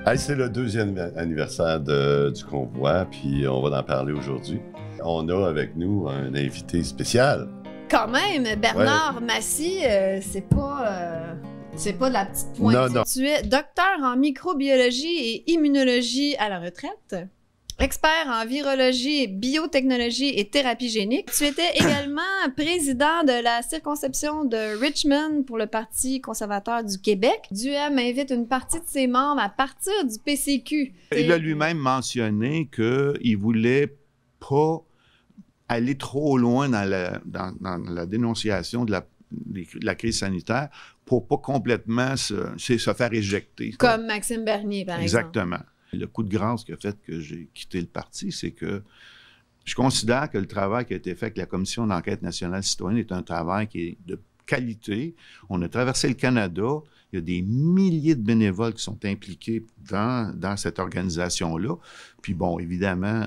Hey, c'est le 2e anniversaire du convoi, puis on va en parler aujourd'hui. On a avec nous un invité spécial. Quand même, Bernard Massy, c'est pas de la petite pointe. Non. Tu es docteur en microbiologie et immunologie à la retraite, expert en virologie, biotechnologie et thérapie génique. Tu étais également président de la circonscription de Richmond pour le Parti conservateur du Québec. Duhem invite une partie de ses membres à partir du PCQ. Il a lui-même mentionné qu'il voulait pas aller trop loin dans la dénonciation de la crise sanitaire pour pas complètement se faire éjecter. Comme Maxime Bernier, par exemple. Exactement. Le coup de grâce qui a fait que j'ai quitté le parti, c'est que je considère que le travail qui a été fait avec la Commission d'enquête nationale citoyenne est un travail qui est de qualité. On a traversé le Canada. Il y a des milliers de bénévoles qui sont impliqués dans cette organisation-là. Puis bon, évidemment,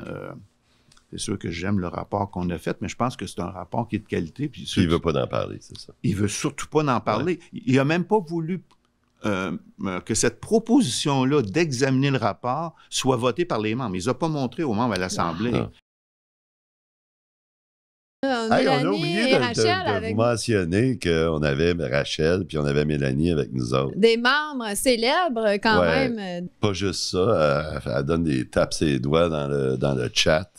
c'est sûr que j'aime le rapport qu'on a fait, mais je pense que c'est un rapport qui est de qualité. Puis il ne veut pas en parler, c'est ça? Il ne veut surtout pas en parler. Ouais. Il n'a même pas voulu que cette proposition-là d'examiner le rapport soit votée par les membres. Il ne les a pas montré aux membres à l'Assemblée. On a oublié de vous mentionner qu'on avait Rachel puis on avait Mélanie avec nous autres. Des membres célèbres quand même. Pas juste ça, elle donne des tapes ses doigts dans le chat.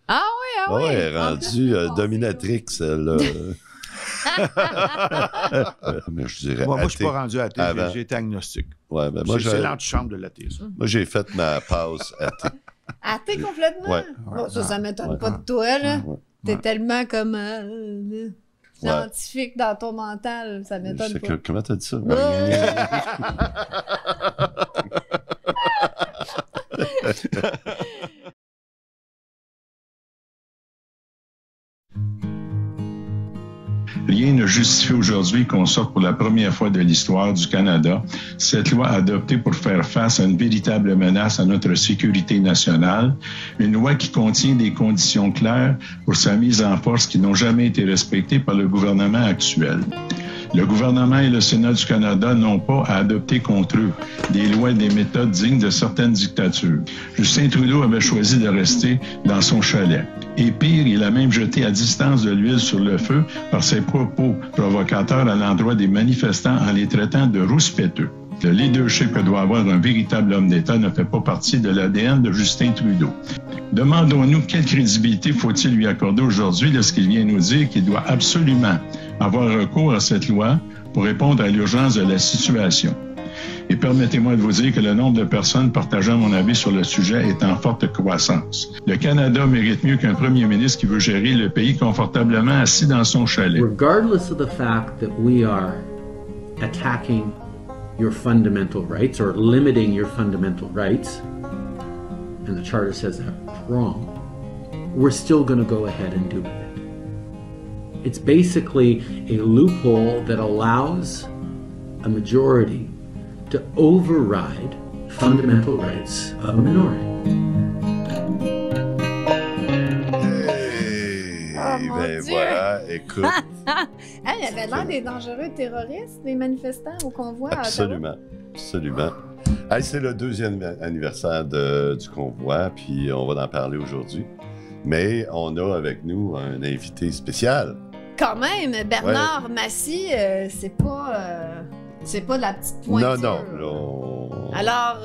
Ah oui. Elle est rendue dominatrix, là. Mais je dirais moi, je ne suis pas rendu athée, j'ai été agnostique. Ouais, ben c'est l'antichambre de l'athéisme. Moi, j'ai fait ma pause athée. Athée complètement? Ouais. Bon, ça ne m'étonne pas de toi, là. T'es tellement comme scientifique dans ton mental, ça m'étonne pas. Comment t'as dit ça? Rien ne justifie aujourd'hui qu'on sorte pour la première fois de l'histoire du Canada cette loi adoptée pour faire face à une véritable menace à notre sécurité nationale, une loi qui contient des conditions claires pour sa mise en force qui n'ont jamais été respectées par le gouvernement actuel. Le gouvernement et le Sénat du Canada n'ont pas à adopter contre eux des lois et des méthodes dignes de certaines dictatures. Justin Trudeau avait choisi de rester dans son chalet. Et pire, il a même jeté à distance de l'huile sur le feu par ses propos provocateurs à l'endroit des manifestants en les traitant de rouspéteux. Le leadership que doit avoir un véritable homme d'État ne fait pas partie de l'ADN de Justin Trudeau. Demandons-nous quelle crédibilité faut-il lui accorder aujourd'hui lorsqu'il vient nous dire qu'il doit absolument avoir recours à cette loi pour répondre à l'urgence de la situation. Et permettez-moi de vous dire que le nombre de personnes partageant mon avis sur le sujet est en forte croissance. Le Canada mérite mieux qu'un premier ministre qui veut gérer le pays confortablement assis dans son chalet. Regardless of the fact that we are attacking your fundamental rights or limiting your fundamental rights, and the Charter says that's wrong, we're still going to go ahead and do it. It's basically a loophole that allows a majority to override fundamental rights of a minority. Ben voilà, écoute. Il avait l'air des dangereux terroristes, des manifestants au convoi. Absolument. Hey, c'est le 2e anniversaire du convoi, puis on va en parler aujourd'hui. Mais on a avec nous un invité spécial. Quand même, Bernard Massy, c'est pas de la petite pointe. Non. Alors,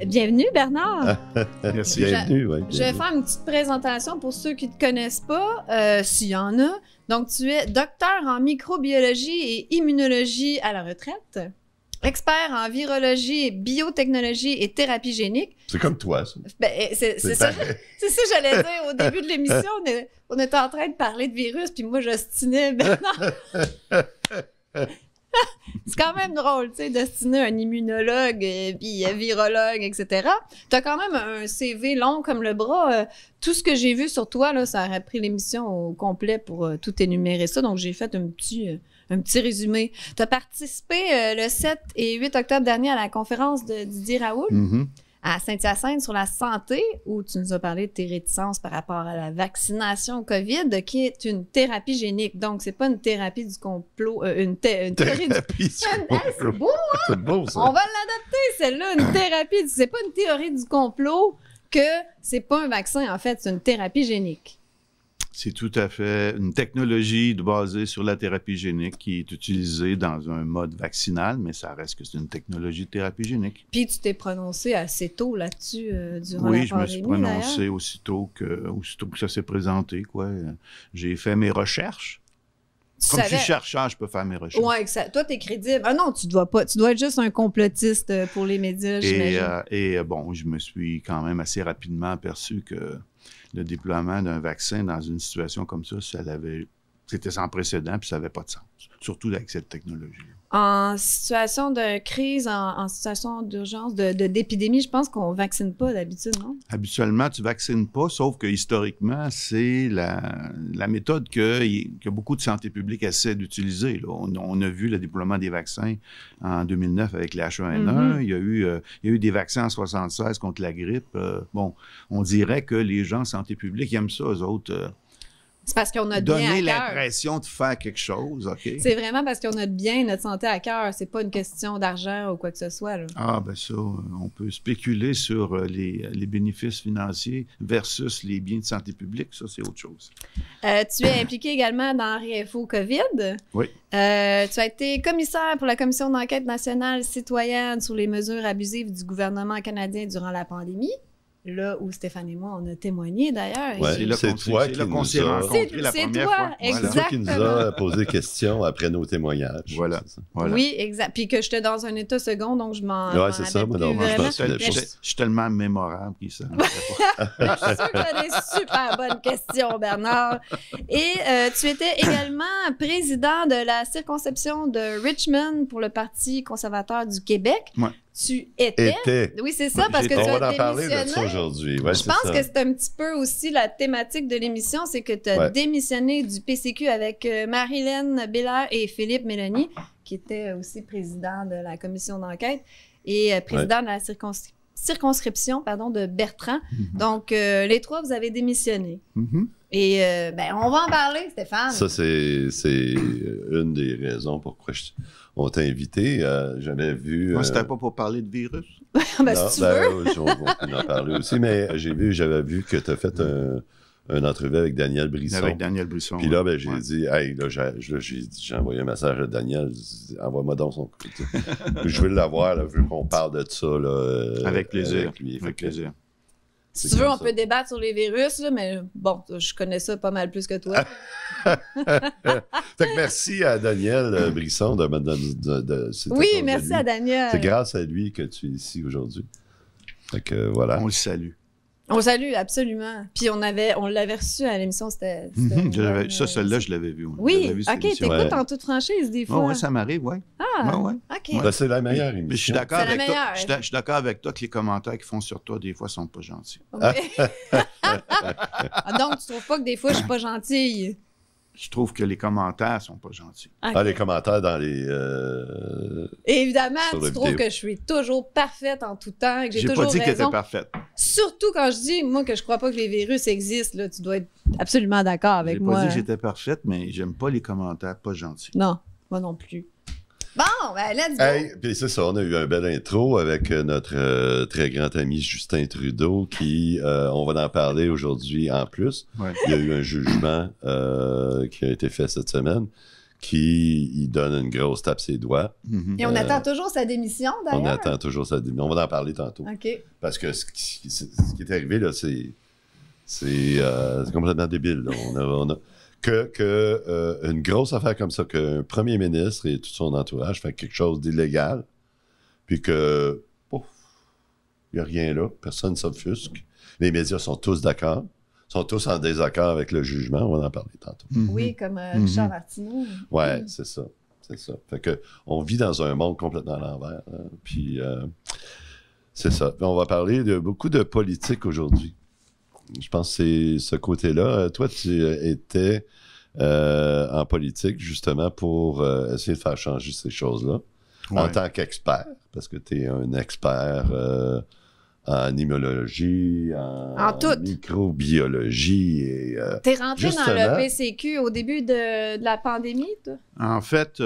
bienvenue, Bernard. Merci. Bienvenue. Je vais faire une petite présentation pour ceux qui ne te connaissent pas, s'il y en a. Donc, tu es docteur en microbiologie et immunologie à la retraite, expert en virologie, biotechnologie et thérapie génique. C'est comme toi, ça. C'est ça que j'allais dire. Au début de l'émission, on était en train de parler de virus, puis moi, j'ostinais Bernard. C'est quand même drôle, tu sais, d'ostiner un immunologue, puis virologue, etc. Tu as quand même un CV long comme le bras. Tout ce que j'ai vu sur toi, là, ça aurait pris l'émission au complet pour tout énumérer ça. Donc, j'ai fait un petit résumé. Tu as participé le 7 et 8 octobre dernier à la conférence de Didier Raoult à Saint-Hyacinthe sur la santé, où tu nous as parlé de tes réticences par rapport à la vaccination COVID, qui est une thérapie génique. Donc, c'est pas une thérapie du complot, une théorie du... Thérapie du complot. C'est beau, hein? C'est beau, ça. On va l'adapter, celle-là, une thérapie. C'est pas une théorie du complot que c'est pas un vaccin, en fait, c'est une thérapie génique. C'est tout à fait une technologie basée sur la thérapie génique qui est utilisée dans un mode vaccinal, mais ça reste que c'est une technologie de thérapie génique. Puis tu t'es prononcé assez tôt là-dessus durant la Oui, pandémie, je me suis prononcé d'ailleurs. aussitôt que ça s'est présenté, quoi. J'ai fait mes recherches. Tu Comme je savais... suis chercheur, je peux faire mes recherches. Ouais, toi, t'es crédible. Ah non, tu dois pas. Tu dois être juste un complotiste pour les médias, j'imagine. Bon, je me suis quand même assez rapidement aperçu que le déploiement d'un vaccin dans une situation comme ça, c'était sans précédent, puis ça n'avait pas de sens. Surtout avec cette technologie. En situation de crise, en situation d'urgence, d'épidémie, je pense qu'on ne vaccine pas d'habitude, non? Habituellement, tu ne vaccines pas, sauf que historiquement, c'est la méthode que beaucoup de santé publique essaient d'utiliser. Là. On a vu le déploiement des vaccins en 2009 avec la H1N1. Il y a eu des vaccins en 1976 contre la grippe. On dirait que les gens en santé publique aiment ça, eux autres. C'est parce qu'on a bien à donner cœur. l'impression de faire quelque chose, OK? C'est vraiment parce qu'on a bien notre santé à cœur. C'est pas une question d'argent ou quoi que ce soit, là. Ah, ben ça, on peut spéculer sur les bénéfices financiers versus les biens de santé publique. Ça, c'est autre chose. Tu es impliqué également dans Réinfo COVID. Oui. Tu as été commissaire pour la Commission d'enquête nationale citoyenne sur les mesures abusives du gouvernement canadien durant la pandémie. Là où Stéphane et moi, on a témoigné d'ailleurs. Ouais, c'est toi qui qu'on s'est nous a... rencontrés la C'est première toi, fois. exact. C'est toi qui nous a posé questions après nos témoignages. Voilà. C'est ça. Voilà. Oui, exact. Puis que j'étais dans un état second, donc je m'en Ouais, c'est ça, moi, non, moi, je m'en souviens Je suis tellement mémorable qu'il ça. Je suis sûre que tu as des super bonnes questions, Bernard. Et tu étais également président de la circonscription de Richmond pour le Parti conservateur du Québec. Ouais. Tu étais. Oui, c'est ça, parce que tu On as va en parler de ça démissionné. aujourd'hui. Ouais, Je pense que c'est un petit peu aussi la thématique de l'émission, c'est que tu as démissionné du PCQ avec Marie-Hélène Bélair et Philippe Mélanie, qui étaient aussi présidents de la commission d'enquête et président de la circonscription de Bertrand. Donc, les trois, vous avez démissionné. Et on va en parler, Stéphane. Ça, c'est une des raisons pourquoi on t'a invité. J'avais vu... Moi, c'était pas pour parler de virus. Si tu veux. On va en parler aussi, mais j'avais vu que tu as fait une entrevue avec Daniel Brisson. Avec Daniel Brisson. Puis là, j'ai dit, hey, j'ai envoyé un message à Daniel, j'ai dit, envoie-moi donc son côté. Je veux l'avoir, vu qu'on parle de ça. Là, avec plaisir. Avec lui. Avec plaisir. Si tu veux, on peut débattre sur les virus, là, mais bon, je connais ça pas mal plus que toi. Fait que merci à Daniel Brisson de Oui, merci à Daniel. C'est grâce à lui que tu es ici aujourd'hui. Fait que voilà. On le salue. On le salue, absolument. Puis on l'avait reçu à l'émission, c'était Celle-là, je l'avais vue. Oui, OK, t'écoutes en toute franchise des fois. Oui, ça m'arrive, oui. Ah, ouais. OK. Ben, c'est la meilleure émission. Mais je suis d'accord C'est la avec toi. meilleure. Je suis d'accord avec toi que les commentaires qu'ils font sur toi, des fois, sont pas gentils. Okay. Donc, tu trouves pas que des fois, je suis pas gentille? Je trouve que les commentaires sont pas gentils. Okay. Ah, les commentaires dans les... Et évidemment, sur tu la trouves vidéo. que je suis toujours parfaite en tout temps et que j'ai J'ai toujours pas dit qu'elle était raison. parfaite. Surtout quand je dis, moi, que je crois pas que les virus existent, là, tu dois être absolument d'accord avec J'ai moi. pas dit que j'étais parfaite, mais j'aime pas les commentaires pas gentils. Non, moi non plus. Bon, ben, let's go. Hey, puis c'est ça, on a eu un bel intro avec notre très grand ami Justin Trudeau qui, on va en parler aujourd'hui en plus. Ouais. Il y a eu un jugement qui a été fait cette semaine qui il donne une grosse tape ses doigts. Et on attend toujours sa démission, d'ailleurs. On attend toujours ça. On va en parler tantôt. OK. Parce que ce qui est arrivé, là, c'est complètement débile. Là. On a une grosse affaire comme ça, qu'un premier ministre et tout son entourage fait quelque chose d'illégal, puis que, pouf, il n'y a rien là, personne ne s'offusque. Les médias sont tous d'accord, sont tous en désaccord avec le jugement, on va en parler tantôt. Oui, comme Richard Martineau. Ouais, c'est ça. C'est ça. Fait que on vit dans un monde complètement à l'envers. Hein, puis c'est ça. Puis on va parler de beaucoup de politique aujourd'hui. Je pense que c'est ce côté-là. Toi, tu étais en politique justement pour essayer de faire changer ces choses-là Ouais. en tant qu'expert, parce que tu es un expert en immunologie, En tout. microbiologie. Et, T'es rentré dans le justement- PCQ au début de la pandémie, toi? En fait,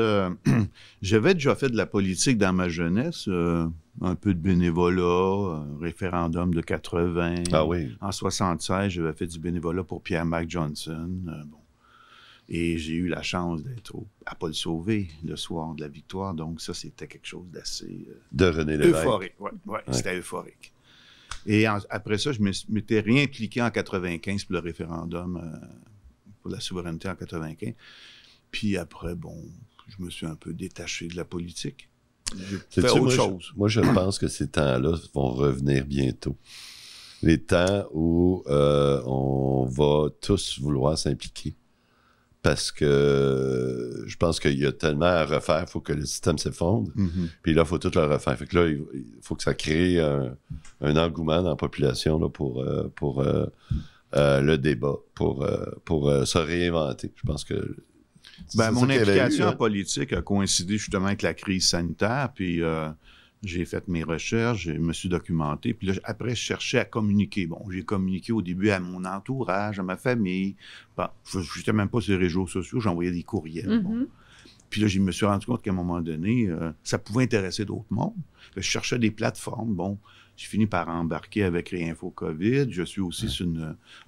j'avais déjà fait de la politique dans ma jeunesse, un peu de bénévolat, un référendum de 80. Ah oui. En 76, j'avais fait du bénévolat pour Pierre-Marc Johnson. Bon. Et j'ai eu la chance d'être à Paul-Sauvé le soir de la victoire. Donc ça, c'était quelque chose d'assez De René Lévesque. euphorique. Ouais, c'était euphorique. Et après ça, je m'étais réimpliqué en 95 pour le référendum pour la souveraineté en 95. Puis après, bon, je me suis un peu détaché de la politique. J'ai fait Sais-tu, autre chose. Moi, je pense que ces temps-là vont revenir bientôt. Les temps où on va tous vouloir s'impliquer. Parce que je pense qu'il y a tellement à refaire, il faut que le système s'effondre. Mhm. Puis là, il faut tout le refaire. Fait que là, il faut que ça crée un engouement dans la population là, pour le débat, pour se réinventer. Je pense que... c'est Mon ça qu'il y avait implication eu, en hein. politique a coïncidé justement avec la crise sanitaire, puis j'ai fait mes recherches, je me suis documenté, puis là, après, je cherchais à communiquer. Bon, j'ai communiqué au début à mon entourage, à ma famille. Bon, je n'étais même pas sur les réseaux sociaux, j'envoyais des courriels. Bon. Puis là, je me suis rendu compte qu'à un moment donné, ça pouvait intéresser d'autres mondes. Je cherchais des plateformes. Bon, j'ai fini par embarquer avec Réinfo COVID. Je suis aussi sur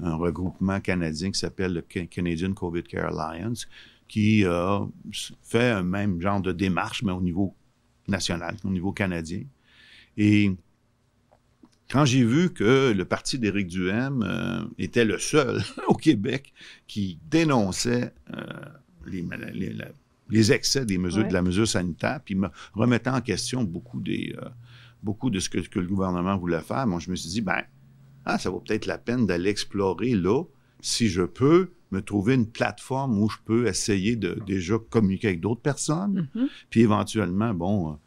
un regroupement canadien qui s'appelle le Canadian COVID Care Alliance, qui fait un même genre de démarche, mais au niveau national, au niveau canadien. Et quand j'ai vu que le parti d'Éric Duhaime était le seul au Québec qui dénonçait les excès des mesures, de la mesure sanitaire, puis me remettant en question beaucoup de ce que le gouvernement voulait faire, moi, je me suis dit, ça vaut peut-être la peine d'aller explorer là, si je peux me trouver une plateforme où je peux essayer de déjà communiquer avec d'autres personnes. Puis éventuellement,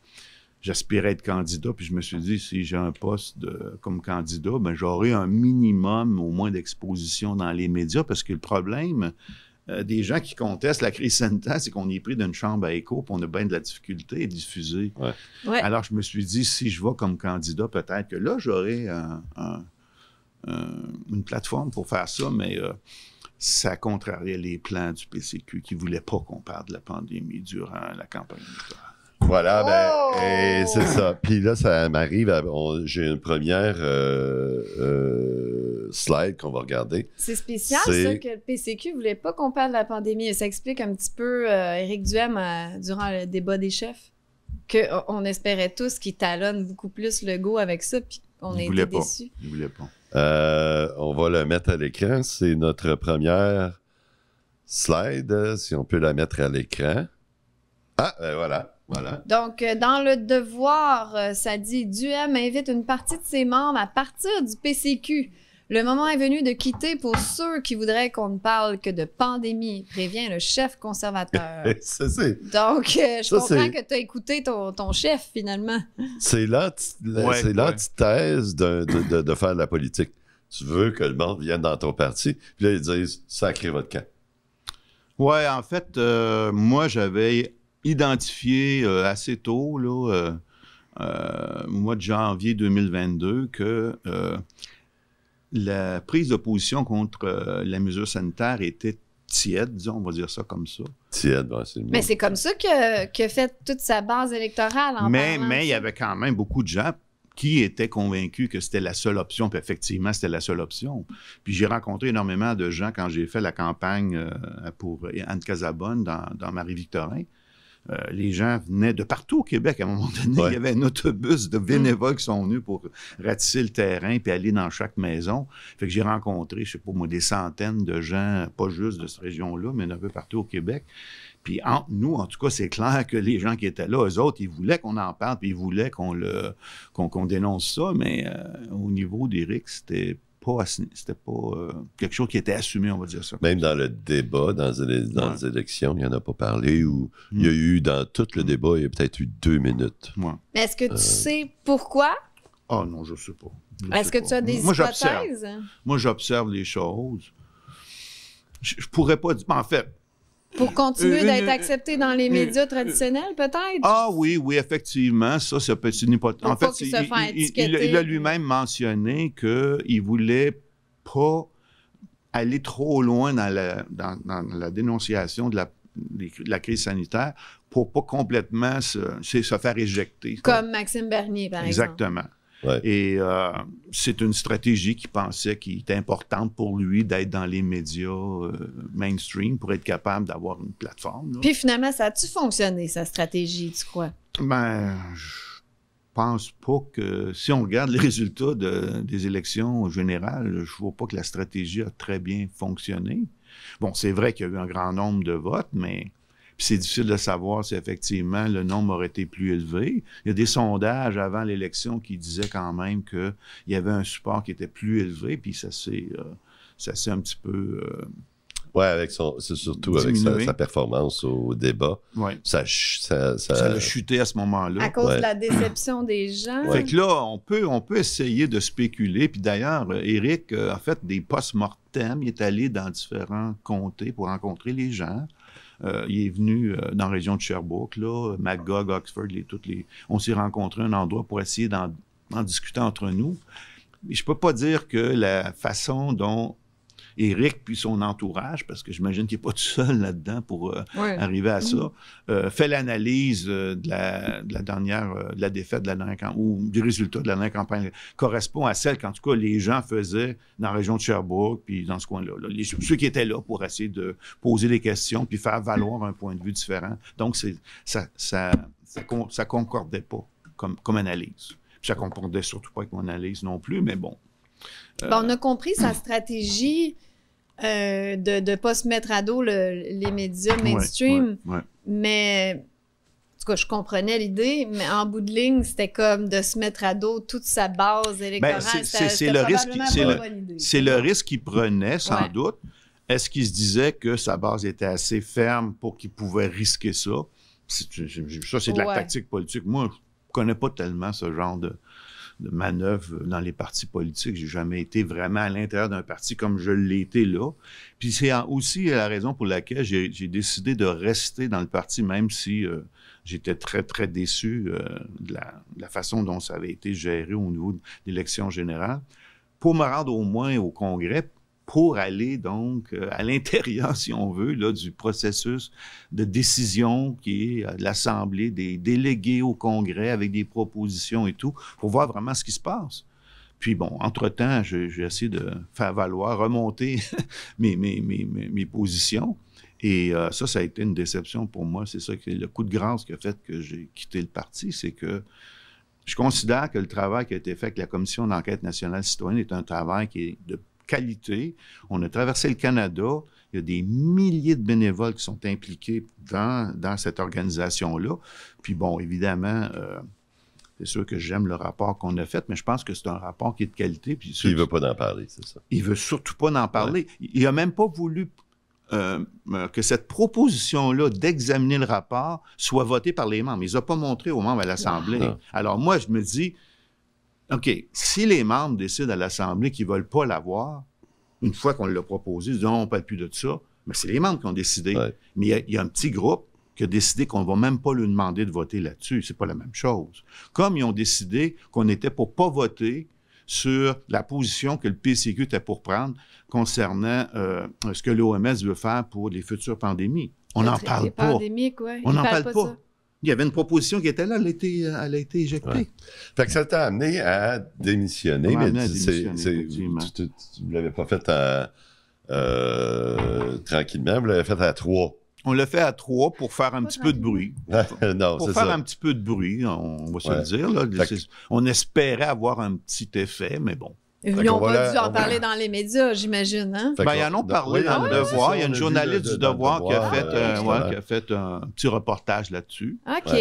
j'aspirais être candidat, puis je me suis dit, si j'ai un poste comme candidat, j'aurai un minimum au moins d'exposition dans les médias, parce que le problème des gens qui contestent la crise sanitaire, c'est qu'on est pris d'une chambre à écho, puis on a bien de la difficulté à diffuser. Ouais. Alors, je me suis dit, si je vais comme candidat, peut-être que là, j'aurai une plateforme pour faire ça, mais ça contrariait les plans du PCQ qui ne voulaient pas qu'on parle de la pandémie durant la campagne électorale. Voilà, et c'est ça. Puis là, ça m'arrive, j'ai une première slide qu'on va regarder. C'est spécial, ça, que le PCQ ne voulait pas qu'on parle de la pandémie. Ça explique un petit peu Éric Duhaime durant le débat des chefs, qu'on espérait tous qu'il talonne beaucoup plus Legault avec ça, puis on a été déçus. Il ne voulait pas. On va le mettre à l'écran. C'est notre première slide, si on peut la mettre à l'écran. Voilà. Donc, dans le devoir, ça dit « Duhaime invite une partie de ses membres à partir du PCQ. Le moment est venu de quitter pour ceux qui voudraient qu'on ne parle que de pandémie, prévient le chef conservateur. » Donc, je comprends que tu as écouté ton chef, finalement. C'est l'antithèse de faire de la politique. Tu veux que le monde vienne dans ton parti, puis là, ils disent « sacrez votre camp ». Oui, en fait, moi, j'avais identifié assez tôt, là, au mois de janvier 2022, que la prise de position contre la mesure sanitaire était tiède, disons, on va dire ça comme ça. Tiède, c'est le mot. Mais c'est comme ça que fait toute sa base électorale. Mais il y avait quand même beaucoup de gens qui étaient convaincus que c'était la seule option, puis effectivement, c'était la seule option. Puis j'ai rencontré énormément de gens quand j'ai fait la campagne pour Anne Casabonne dans Marie-Victorin. Les gens venaient de partout au Québec. À un moment donné, il y avait un autobus de bénévoles qui sont venus pour ratisser le terrain puis aller dans chaque maison. Fait que j'ai rencontré, je sais pas moi, des centaines de gens, pas juste de cette région-là, mais un peu partout au Québec. Puis entre nous, en tout cas, c'est clair que les gens qui étaient là, eux autres, ils voulaient qu'on en parle, puis ils voulaient qu'on dénonce ça, mais au niveau d'Éric, c'était pas quelque chose qui était assumé, on va dire ça. Même dans le débat, dans les élections, il n'y en a pas parlé, ou il y a eu, dans tout le débat, il y a peut-être eu 2 minutes. Mais est-ce que tu sais pourquoi? Ah non, je ne sais pas. Est-ce que tu as des hypothèses? Moi, j'observe les choses. Je pourrais pas dire... En fait, Pour continuer d'être accepté dans les médias traditionnels, peut-être? Ah oui, effectivement. Ça peut être une hypothèse. En fait, il a lui-même mentionné qu'il ne voulait pas aller trop loin dans la dénonciation de la crise sanitaire pour pas complètement se faire éjecter. Comme Maxime Bernier, par exemple. Exactement. Ouais. Et c'est une stratégie qu'il pensait qu'il était importante pour lui d'être dans les médias mainstream pour être capable d'avoir une plateforme. Là. Puis finalement, ça a-tu fonctionné, sa stratégie, tu crois? Ben, je pense pas que... Si on regarde les résultats des élections générales, je vois pas que la stratégie a très bien fonctionné. Bon, c'est vrai qu'il y a eu un grand nombre de votes, mais... Puis c'est difficile de savoir si effectivement le nombre aurait été plus élevé. Il y a des sondages avant l'élection qui disaient quand même qu'il y avait un support qui était plus élevé, puis ça s'est un petit peu... Oui, c'est surtout diminué. Avec sa performance au débat. Ouais. Ça a chuté à ce moment-là. À cause de la déception des gens. Fait que là, on peut essayer de spéculer. Puis d'ailleurs, Éric a fait des post-mortem. Il est allé dans différents comtés pour rencontrer les gens. Il est venu dans la région de Sherbrooke, là, Magog, Oxford, on s'est rencontrés à un endroit pour essayer d'en discuter entre nous. Mais je ne peux pas dire que la façon dont Éric puis son entourage, parce que j'imagine qu'il n'est pas tout seul là-dedans pour arriver à ça, fait l'analyse de la défaite de la dernière campagne, ou des résultats de la dernière campagne, correspond à celle qu'en tout cas les gens faisaient dans la région de Sherbrooke, puis dans ce coin-là. Ceux qui étaient là pour essayer de poser des questions, puis faire valoir un point de vue différent. Donc, ça concordait pas comme analyse. Puis ça concordait surtout pas avec mon analyse non plus, mais bon. On a compris sa stratégie de ne pas se mettre à dos les médias mainstream, mais en tout cas, je comprenais l'idée, mais en bout de ligne, c'était comme de se mettre à dos toute sa base électorale. C'est le risque qu'il prenait, sans doute. Est-ce qu'il se disait que sa base était assez ferme pour qu'il pouvait risquer ça? Ça, c'est de la tactique politique. Moi, je ne connais pas tellement ce genre de manœuvre dans les partis politiques. J'ai jamais été vraiment à l'intérieur d'un parti comme je l'ai été là. Puis c'est aussi la raison pour laquelle j'ai décidé de rester dans le parti, même si j'étais très, très déçu de la façon dont ça avait été géré au niveau de l'élection générale, pour me rendre au moins au Congrès, pour aller donc à l'intérieur, si on veut, là, du processus de décision qui est de l'Assemblée, des délégués au Congrès avec des propositions et tout, pour voir vraiment ce qui se passe. Puis bon, entre-temps, j'ai essayé de faire valoir, remonter mes positions. Et ça a été une déception pour moi. C'est ça le coup de grâce qui a fait que j'ai quitté le parti, c'est que je considère que le travail qui a été fait avec la Commission d'enquête nationale citoyenne est un travail qui est de qualité. On a traversé le Canada. Il y a des milliers de bénévoles qui sont impliqués dans cette organisation-là. Puis bon, évidemment, c'est sûr que j'aime le rapport qu'on a fait, mais je pense que c'est un rapport qui est de qualité. Puis il ne veut pas en parler, c'est ça? Il ne veut surtout pas en parler. Ouais. Il n'a même pas voulu que cette proposition-là d'examiner le rapport soit votée par les membres. Il ne les a pas montré aux membres à l'Assemblée. Non. Alors moi, je me dis, OK, si les membres décident à l'Assemblée qu'ils ne veulent pas l'avoir, une fois qu'on l'a proposé, ils disent non, on ne parle plus de ça, mais c'est les membres qui ont décidé. Ouais. Mais il y a un petit groupe qui a décidé qu'on ne va même pas lui demander de voter là-dessus. C'est pas la même chose. Comme ils ont décidé qu'on était pour ne pas voter sur la position que le PCQ était pour prendre concernant ce que l'OMS veut faire pour les futures pandémies. On n'en parle pas. On n'en parle pas. Il y avait une proposition qui était là, elle a été éjectée. Ouais. Fait que ça t'a amené à démissionner, mais tu ne l'avais pas fait tranquillement, vous l'avez fait à 3. On l'a fait à 3 pour faire un petit peu de bruit. Non, pour faire un petit peu de bruit, on va se le dire. Là. On espérait avoir un petit effet, mais bon. Ils n'ont pas dû en parler dans les médias, j'imagine, hein? Ils en ont parlé dans Le Devoir. Il y a une journaliste du Devoir qui a fait un petit reportage là-dessus. OK.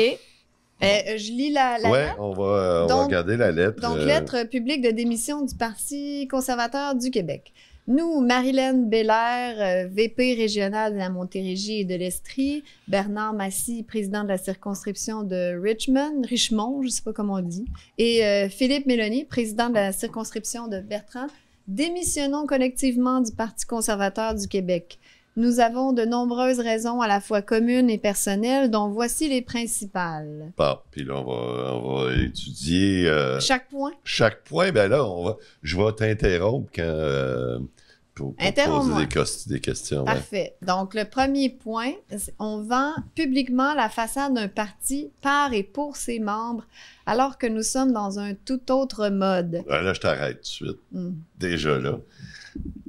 Je lis la lettre. Oui, on va regarder la lettre. Donc, lettre publique de démission du Parti conservateur du Québec. Nous, Marilène Bélair, VP régionale de la Montérégie et de l'Estrie, Bernard Massy, président de la circonscription de Richmond, je ne sais pas comment on dit, et Philippe Mélanie, président de la circonscription de Bertrand, démissionnons collectivement du Parti conservateur du Québec. Nous avons de nombreuses raisons à la fois communes et personnelles, dont voici les principales. Bon, puis là, on va étudier Chaque point. chaque point. Ben là, je vais t'interrompre pour Interromps-moi. poser des questions. Ouais. Parfait. Donc, le premier point, on vend publiquement la façade d'un parti par et pour ses membres, alors que nous sommes dans un tout autre mode. Là, je t'arrête tout de suite. Déjà là,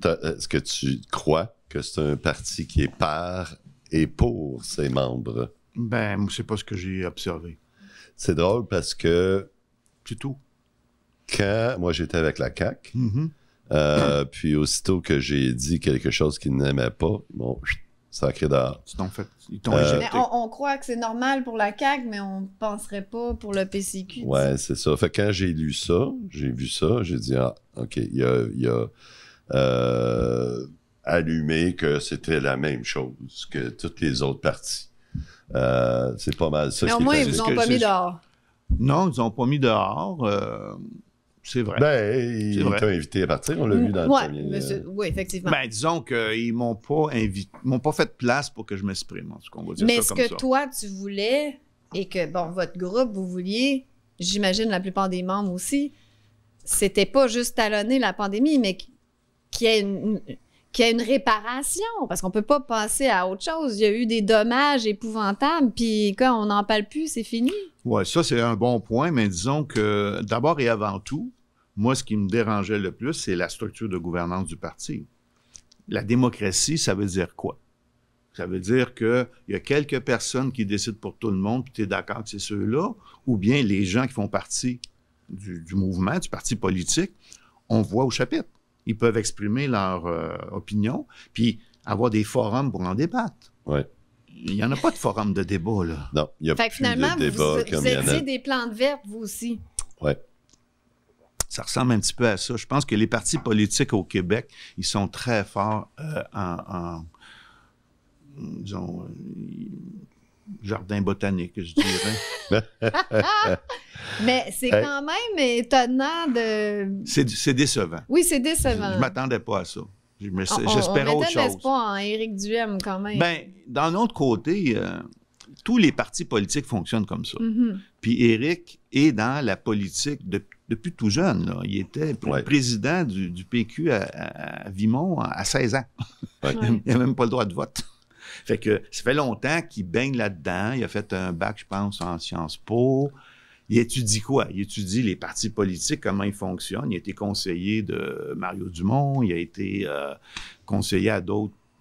est-ce que tu crois que c'est un parti qui est par et pour ses membres? Ben, moi, c'est pas ce que j'ai observé. C'est drôle parce que C'est tout. quand moi j'étais avec la CAQ, puis aussitôt que j'ai dit quelque chose qu'ils n'aimaient pas, ils m'ont sacré dehors. Ils t'ont Mais éjecté. on croit que c'est normal pour la CAQ, mais on ne penserait pas pour le PCQ. Ouais, c'est ça. Fait que quand j'ai lu ça, j'ai vu ça, j'ai dit, ah, OK, il y a allumé que c'était la même chose que toutes les autres partis. C'est pas mal ça. Mais ce au qui est moins, ils arrivé. vous ont pas mis dehors. Non, ils ont pas mis dehors. C'est vrai. Ben, il vrai. t'a invité à partir, on l'a vu dans le Ouais, premier. oui, effectivement. Ben, disons qu'ils m'ont pas m'ont pas fait de place pour que je m'exprime. En tout cas, on va dire Mais ça ce comme que ça. toi, tu voulais, et que, bon, votre groupe, vous vouliez, j'imagine la plupart des membres aussi, c'était pas juste talonner la pandémie, mais qu'il y ait une réparation, parce qu'on peut pas passer à autre chose. Il y a eu des dommages épouvantables, puis quand on n'en parle plus, c'est fini. Oui, ça, c'est un bon point, mais disons que d'abord et avant tout, moi, ce qui me dérangeait le plus, c'est la structure de gouvernance du parti. La démocratie, ça veut dire quoi? Ça veut dire qu'il y a quelques personnes qui décident pour tout le monde, puis tu es d'accord que c'est ceux-là, ou bien les gens qui font partie du mouvement, du parti politique, on voit au chapitre. Ils peuvent exprimer leur opinion, puis avoir des forums pour en débattre. Ouais. Il n'y en a pas de forum de débat, là. Non, il n'y a Fait que plus finalement, de débat vous comme il y en étiez a. des plantes vertes, vous aussi. Ouais. Ça ressemble un petit peu à ça. Je pense que les partis politiques au Québec, ils sont très forts disons, jardin botanique, je dirais. Mais c'est quand même étonnant de... C'est décevant. Oui, c'est décevant. Je m'attendais pas à ça. On J'espérais autre mettait de chose. l'espoir en Éric Duhem, quand même. Ben, d'un autre côté, tous les partis politiques fonctionnent comme ça. Mhm. Puis Éric est dans la politique depuis tout jeune. Là. Il était président du PQ à Vimont à 16 ans. Ouais. Il n'a même pas le droit de vote. Fait que ça fait longtemps qu'il baigne là-dedans. Il a fait un bac, je pense, en Sciences Po. Il étudie quoi? Il étudie les partis politiques, comment ils fonctionnent. Il a été conseiller de Mario Dumont. Il a été conseiller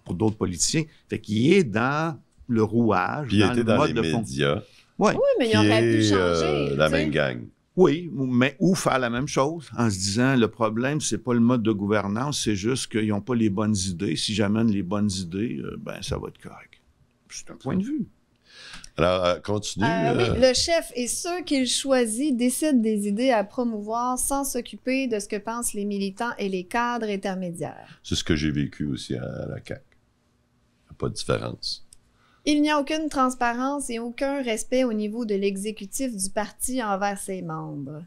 pour d'autres politiciens. Fait qu'il est dans le rouage, Puis il dans était le dans mode les de médias, Ouais. Oui, mais qui il aurait pu est changer. la tu sais. même gang. Oui, mais ou faire la même chose en se disant le problème, c'est pas le mode de gouvernance, c'est juste qu'ils n'ont pas les bonnes idées. Si j'amène les bonnes idées, ben ça va être correct. C'est un point de vue. Alors, continue. Oui, le chef et ceux qu'il choisit décident des idées à promouvoir sans s'occuper de ce que pensent les militants et les cadres intermédiaires. C'est ce que j'ai vécu aussi à la CAQ. Il n'y a pas de différence. Il n'y a aucune transparence et aucun respect au niveau de l'exécutif du parti envers ses membres.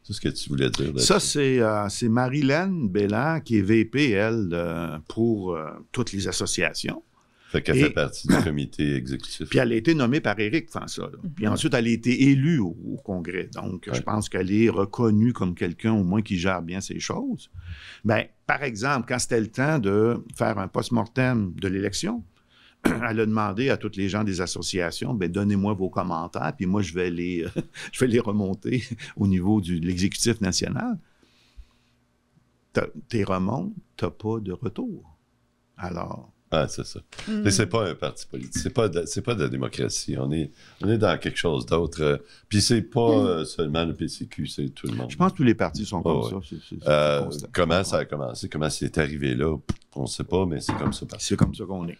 C'est ce que tu voulais dire. Là-dessus. Ça, c'est Marilène Bélan qui est VP, elle, pour toutes les associations. Fait qu'elle fait partie du comité exécutif. Puis elle a été nommée par Éric François. Là. Puis ensuite, elle a été élue au Congrès. Donc, je pense qu'elle est reconnue comme quelqu'un, au moins, qui gère bien ces choses. Bien, par exemple, quand c'était le temps de faire un post-mortem de l'élection, elle a demandé à tous les gens des associations, bien, donnez-moi vos commentaires, puis moi, je vais les remonter au niveau de l'exécutif national. T'es remontes, t'as pas de retour. Alors... Ah, c'est ça. Mais c'est pas un parti politique. C'est pas de la démocratie. On est dans quelque chose d'autre. Puis c'est pas seulement le PCQ, c'est tout le monde. Je pense que tous les partis sont comme ça. C'est comment ça a commencé? Comment c'est arrivé là? On ne sait pas, mais c'est comme ça. C'est comme ça qu'on est.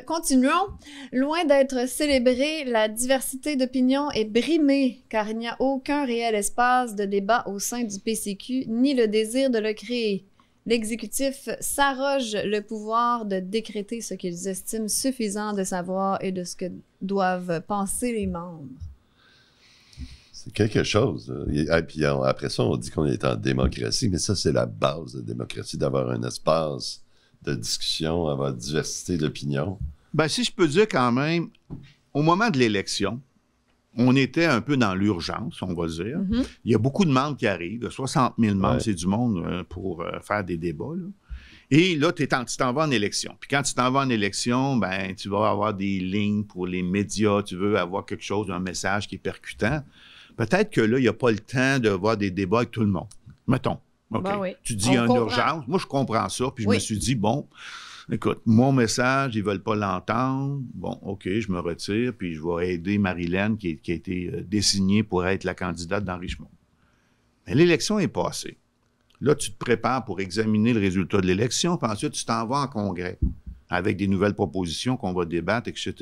Continuons. Loin d'être célébrée, la diversité d'opinions est brimée, car il n'y a aucun réel espace de débat au sein du PCQ, ni le désir de le créer. L'exécutif s'arroge le pouvoir de décréter ce qu'ils estiment suffisant de savoir et de ce que doivent penser les membres. C'est quelque chose. Et puis après ça, on dit qu'on est en démocratie, mais ça, c'est la base de la démocratie, d'avoir un espace de discussion, avoir diversité d'opinions. Ben, si je peux dire quand même, au moment de l'élection, on était un peu dans l'urgence, on va dire. Il y a beaucoup de membres qui arrivent. 60 000 membres, c'est du monde pour faire des débats. Là. Et là, tu t'en vas en élection. Puis quand tu t'en vas en élection, ben, tu vas avoir des lignes pour les médias. Tu veux avoir quelque chose, un message qui est percutant. Peut-être que là, il n'y a pas le temps de voir des débats avec tout le monde. Mettons. OK. Ben oui. Tu dis, il y a une urgence. Moi, je comprends ça. Puis je me suis dit, bon... Écoute, mon message, ils ne veulent pas l'entendre. Bon, OK, je me retire, puis je vais aider Marilyn, qui a été désignée pour être la candidate dans Richmond. Mais l'élection est passée. Là, tu te prépares pour examiner le résultat de l'élection, puis ensuite, tu t'en vas en congrès avec des nouvelles propositions qu'on va débattre, etc.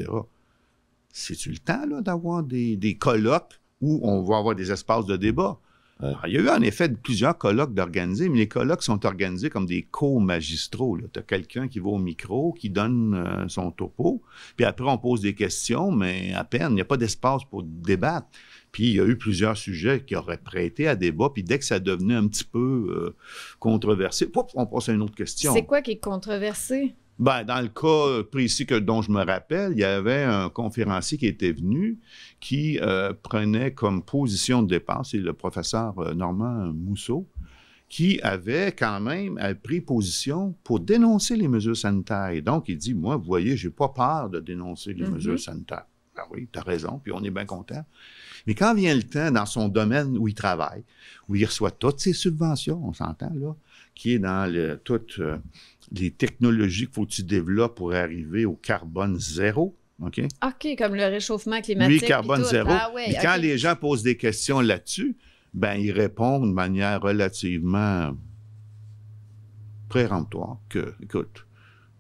C'est-tu le temps, là, d'avoir des colloques où on va avoir des espaces de débat? Ouais. Alors, il y a eu en effet plusieurs colloques d'organiser, mais les colloques sont organisés comme des co-magistraux. Tu as quelqu'un qui va au micro, qui donne son topo, puis après on pose des questions, mais à peine, il n'y a pas d'espace pour débattre. Puis il y a eu plusieurs sujets qui auraient prêté à débat, puis dès que ça devenait un petit peu controversé, pouf, on passe à une autre question. C'est quoi qui est controversé? Ben, dans le cas précis dont je me rappelle, il y avait un conférencier qui était venu qui prenait comme position de départ, c'est le professeur Normand Mousseau, qui avait quand même pris position pour dénoncer les mesures sanitaires. Et donc, il dit, moi, vous voyez, j'ai pas peur de dénoncer les mesures sanitaires. Ben oui, tu as raison, puis on est bien content. Mais quand vient le temps, dans son domaine où il travaille, où il reçoit toutes ses subventions, on s'entend là, qui est dans toutes les technologies qu'il faut que tu développes pour arriver au carbone zéro. OK? OK, comme le réchauffement climatique. Lui, carbone zéro. Ah, ouais, mais quand les gens posent des questions là-dessus, ben il répond de manière relativement péremptoire que, écoute,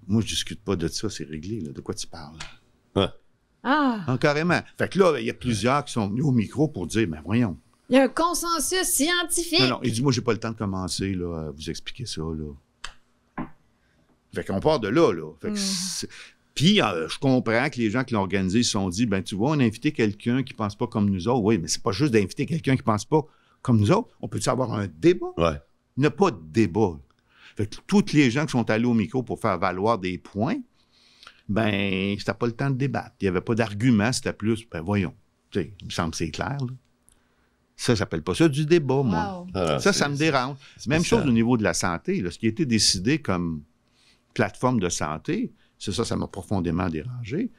moi, je discute pas de ça, c'est réglé. Là. De quoi tu parles? Ouais. Ah, carrément. Fait que là, il y a plusieurs qui sont venus au micro pour dire, ben voyons. Il y a un consensus scientifique. Non, il dit, moi, j'ai pas le temps de commencer là, à vous expliquer ça. Là. Fait qu'on part de là. Fait que puis, je comprends que les gens qui l'ont organisé se sont dit, ben tu vois, on a invité quelqu'un qui pense pas comme nous autres. Oui, mais c'est pas juste d'inviter quelqu'un qui pense pas comme nous autres. On peut-tu avoir un débat? Ouais. Il n'y a pas de débat. Fait que tous les gens qui sont allés au micro pour faire valoir des points, ben c'était pas le temps de débattre. Il n'y avait pas d'argument, c'était plus, ben voyons. Tu sais, il me semble que c'est clair, là. Ça, j'appelle pas ça du débat, moi. Wow. Ah, ça me dérange. Même chose au niveau de la santé. Là, ce qui a été décidé comme plateforme de santé, c'est ça m'a profondément dérangé.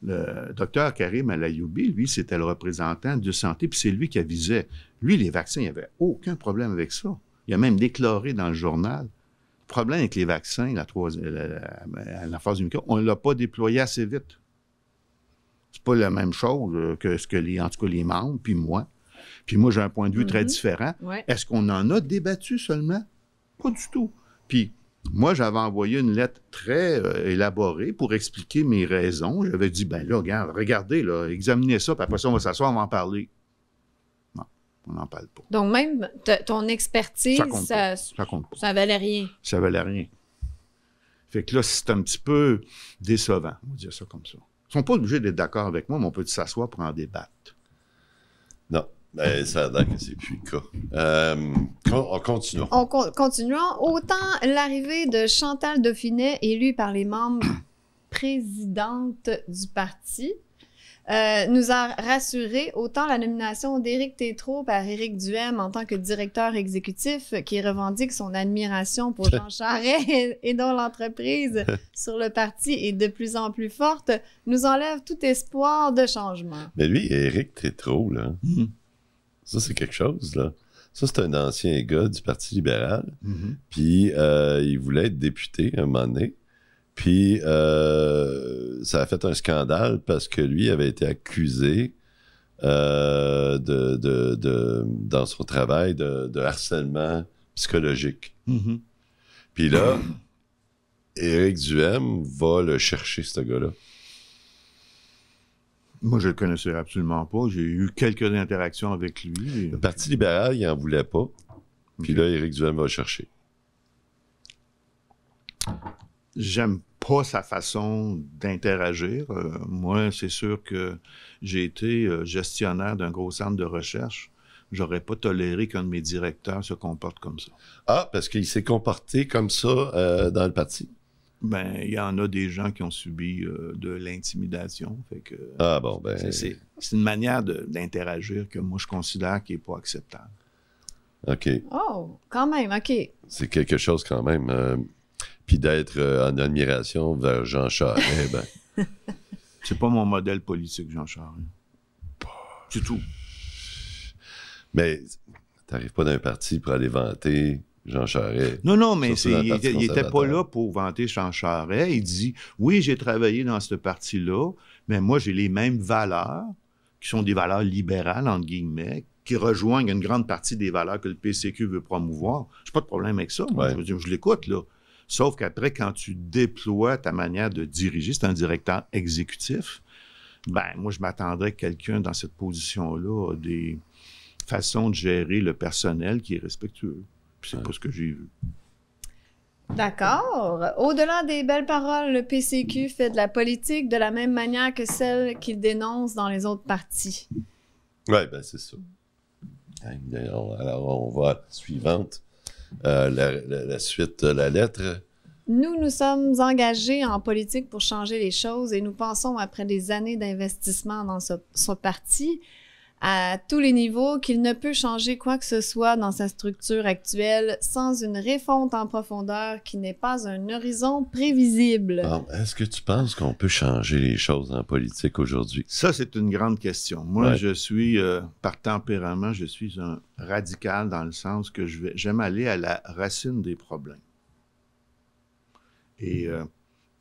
Le docteur Karim Alayoubi, lui, c'était le représentant de santé, puis c'est lui qui avisait. Lui, les vaccins, il n'y avait aucun problème avec ça. Il a même déclaré dans le journal, le problème avec les vaccins, la phase du micro, on ne l'a pas déployé assez vite. C'est pas la même chose que ce que en tout cas, les membres, puis moi. Puis moi, j'ai un point de vue très différent. Ouais. Est-ce qu'on en a débattu seulement? Pas du tout. Puis moi, j'avais envoyé une lettre très élaborée pour expliquer mes raisons. J'avais dit, ben là, regardez, là, examinez ça, puis après ça, on va s'asseoir, on va en parler. Non, on n'en parle pas. Donc même ton expertise, ça compte pas. Ça valait rien. Ça valait rien. Fait que là, c'est un petit peu décevant, on va dire ça comme ça. Ils sont pas obligés d'être d'accord avec moi, mais on peut s'asseoir pour en débattre. Non. Ben, ça a l'air que c'est plus le cas. Continuons. Continuons. Autant l'arrivée de Chantal Dauphinet, élue par les membres présidentes du parti, nous a rassuré, autant la nomination d'Éric Tétrault par Éric Duhem en tant que directeur exécutif, qui revendique son admiration pour Jean Charest et dont l'entreprise sur le parti est de plus en plus forte, nous enlève tout espoir de changement. Mais lui, Éric Tétrault, là... Ça, c'est quelque chose, là. Ça, c'est un ancien gars du Parti libéral. Puis, il voulait être député à un moment donné. Puis, ça a fait un scandale parce que lui avait été accusé dans son travail de harcèlement psychologique. Puis là, Éric Duhem va le chercher, ce gars-là. Moi, je le connaissais absolument pas. J'ai eu quelques interactions avec lui. Le Parti libéral, il n'en voulait pas. Puis là, Éric Duhem va le chercher. J'aime pas sa façon d'interagir. Moi, c'est sûr que j'ai été gestionnaire d'un gros centre de recherche. J'aurais pas toléré qu'un de mes directeurs se comporte comme ça. Ah, parce qu'il s'est comporté comme ça dans le parti? Ben, il y en a des gens qui ont subi de l'intimidation. Fait que, Ah bon, ben... c'est une manière d'interagir que moi, je considère qui n'est pas acceptable. OK. Oh, quand même, OK. C'est quelque chose quand même. Puis d'être en admiration vers Jean Charest, ben... C'est pas mon modèle politique, Jean Charest. C'est tout. Mais t'arrives pas d'un parti pour aller vanter Jean Charest. Non, mais Surtout dans le Parti il n'était pas conservateur. là pour vanter Jean Charest. Il dit, oui, j'ai travaillé dans ce parti-là, mais moi, j'ai les mêmes valeurs, qui sont des valeurs libérales, entre guillemets, qui rejoignent une grande partie des valeurs que le PCQ veut promouvoir. J'ai pas de problème avec ça. Moi, Ouais. je veux dire, je l'écoute, là. Sauf qu'après, quand tu déploies ta manière de diriger, c'est un directeur exécutif, ben, moi, je m'attendrais que quelqu'un dans cette position-là a des façons de gérer le personnel qui est respectueux. Puis c'est pas ce que j'ai vu. D'accord. Au-delà des belles paroles, le PCQ fait de la politique de la même manière que celle qu'il dénonce dans les autres partis. Oui, ben c'est ça. Alors, on va à la suivante. La suite de la lettre. Nous sommes engagés en politique pour changer les choses et nous pensons, après des années d'investissement dans ce parti, à tous les niveaux, qu'il ne peut changer quoi que ce soit dans sa structure actuelle sans une refonte en profondeur qui n'est pas un horizon prévisible. Bon, est-ce que tu penses qu'on peut changer les choses en politique aujourd'hui? Ça, c'est une grande question. Moi, Ouais. je suis, par tempérament, je suis un radical dans le sens que j'aime aller à la racine des problèmes. Et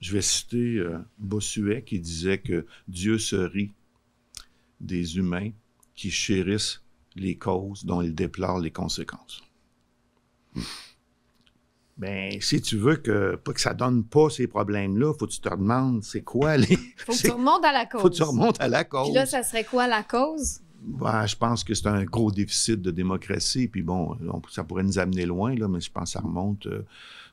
je vais citer Bossuet qui disait que Dieu se rit des humains qui chérissent les causes dont ils déplorent les conséquences. Ben, si tu veux pas que ça donne pas ces problèmes-là, faut que tu te demandes c'est quoi les... Faut que tu remontes à la cause. Faut que tu remontes à la cause. Puis là, ça serait quoi la cause? Ben, je pense que c'est un gros déficit de démocratie. Puis bon, ça pourrait nous amener loin, là, mais je pense que ça remonte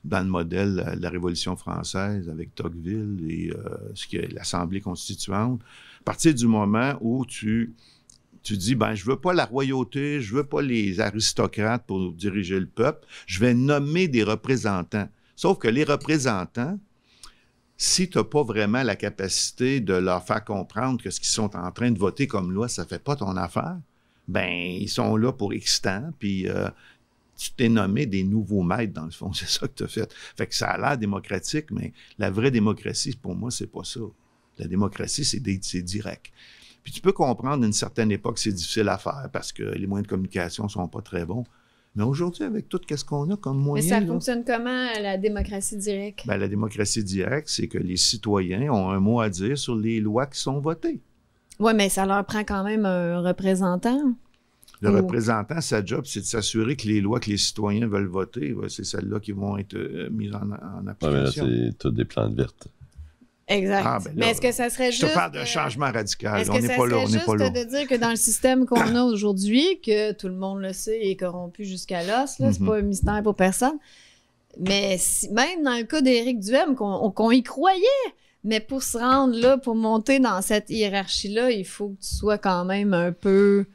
dans le modèle de la Révolution française avec Tocqueville et ce qui est l'Assemblée constituante. À partir du moment où tu dis, ben, je veux pas la royauté, je veux pas les aristocrates pour diriger le peuple, je vais nommer des représentants. Sauf que les représentants, si tu n'as pas vraiment la capacité de leur faire comprendre que ce qu'ils sont en train de voter comme loi, ça ne fait pas ton affaire, ben ils sont là pour X temps, puis tu t'es nommé des nouveaux maîtres, dans le fond, c'est ça que tu as fait. Fait que ça a l'air démocratique, mais la vraie démocratie, pour moi, c'est pas ça. La démocratie, c'est direct. Puis tu peux comprendre, à une certaine époque, c'est difficile à faire parce que les moyens de communication ne sont pas très bons. Mais aujourd'hui, avec tout ce qu'on a comme Mais moyen... ça là, fonctionne comment, la démocratie directe? ben, la démocratie directe, c'est que les citoyens ont un mot à dire sur les lois qui sont votées. Oui, mais ça leur prend quand même un représentant. Le Oh. représentant, sa job, c'est de s'assurer que les lois que les citoyens veulent voter, c'est celles-là qui vont être mises en Ouais, mais là, application. c'est toutes des plantes vertes. Exact. Ah, ben là, mais est-ce que ça serait Je juste... te parle d'un changement radical. Est-ce On que n'est ça pas là, serait on n'est juste pas là. de dire que dans le système qu'on a aujourd'hui, que tout le monde le sait, est corrompu jusqu'à l'os, là, c'est Mhm. pas un mystère pour personne. Mais même dans le cas d'Éric Duhem, qu'on y croyait, mais pour se rendre là, pour monter dans cette hiérarchie-là, il faut que tu sois quand même un peu...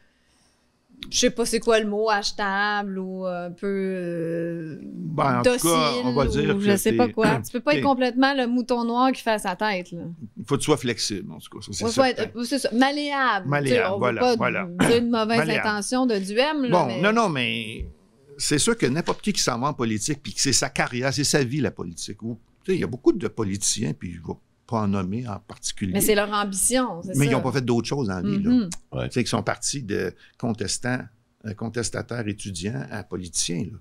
Je sais pas c'est quoi le mot, achetable ou un peu Ben, en tout cas, docile on va dire ou que je sais pas t'es- quoi. Tu peux pas être t'es- complètement le mouton noir qui fait sa tête, là. Il faut que tu sois flexible, en tout cas. Ça, c'est Ouais, certain. c'est ça, malléable. Malléable, Tu sais, on voilà, veut pas voilà. dire une mauvaise Malléable. intention de Duhem, là, Bon, mais... non, mais c'est sûr que n'importe qui s'en va en politique, puis que c'est sa carrière, c'est sa vie, la politique. Tu sais, il y a beaucoup de politiciens, puis je ne vais pas en nommer en particulier. Mais c'est leur ambition, c'est ça. Mais ils n'ont pas fait d'autres choses dans la vie, là. Mhm. Ouais. Tu sais, qu'ils sont partis de contestataires étudiants à politiciens, là.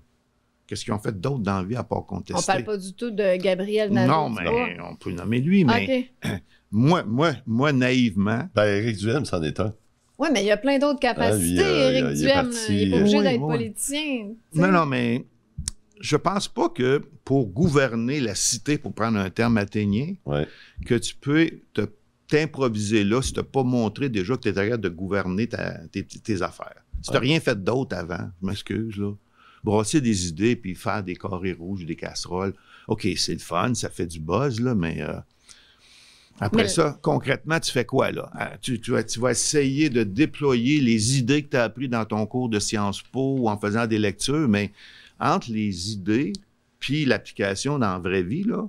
Qu'est-ce qu'ils ont fait d'autre dans la vie à part contester? On parle pas du tout de Gabriel Nadeau. Non, mais on peut nommer lui, mais OK. moi, naïvement, Ben, Éric Duhem, c'en est un. Oui, mais il y a plein d'autres capacités, lui, Éric il est Duhem. Là. parti, Il n'est pas obligé oui, d'être oui. politicien. tu sais. non, mais je pense pas que pour gouverner la cité, pour prendre un terme athénien, Ouais. que tu peux t'improviser là si tu n'as pas montré déjà que tu es capable de gouverner tes affaires. Si tu n'as Ouais. rien fait d'autre avant, je m'excuse, là, brasser des idées puis faire des carrés rouges, des casseroles, OK, c'est le fun, ça fait du buzz, là, mais après Mais- ça, concrètement, tu fais quoi, là? Tu vas essayer de déployer les idées que tu as apprises dans ton cours de Sciences Po ou en faisant des lectures, mais entre les idées puis l'application dans la vraie vie, là,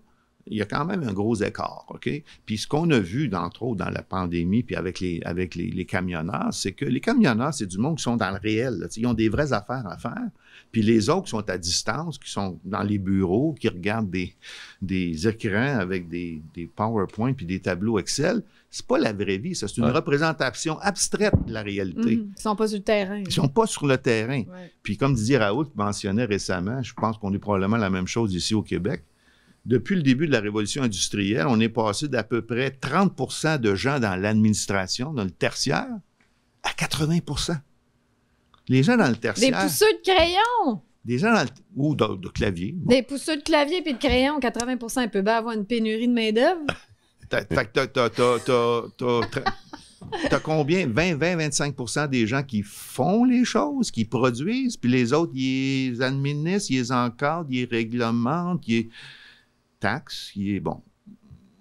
il y a quand même un gros écart, OK? Puis ce qu'on a vu, entre autres, dans la pandémie, puis avec les camionneurs, c'est que les camionneurs, c'est du monde qui sont dans le réel. Là. Ils ont des vraies affaires à faire. Puis les autres qui sont à distance, qui sont dans les bureaux, qui regardent des écrans avec des PowerPoint puis des tableaux Excel, c'est pas la vraie vie. Ça, c'est une représentation abstraite de la réalité. Ils sont pas sur le terrain. Ils sont pas sur le terrain. Ouais. Puis comme Didier Raoult mentionnait récemment, je pense qu'on est probablement la même chose ici au Québec. Depuis le début de la révolution industrielle, on est passé d'à peu près 30 % de gens dans l'administration, dans le tertiaire, à 80 % Les gens dans le tertiaire... Des pousseux de crayon! Des gens dans le... ou de clavier. Bon. Des pousseux de clavier puis de crayon, 80 % il peut bien avoir une pénurie de main-d'œuvre. Fait que t'as combien? 20-25 % des gens qui font les choses, qui produisent, puis les autres, ils les administrent, ils les encadrent, ils les réglementent, ils les taxent, bon.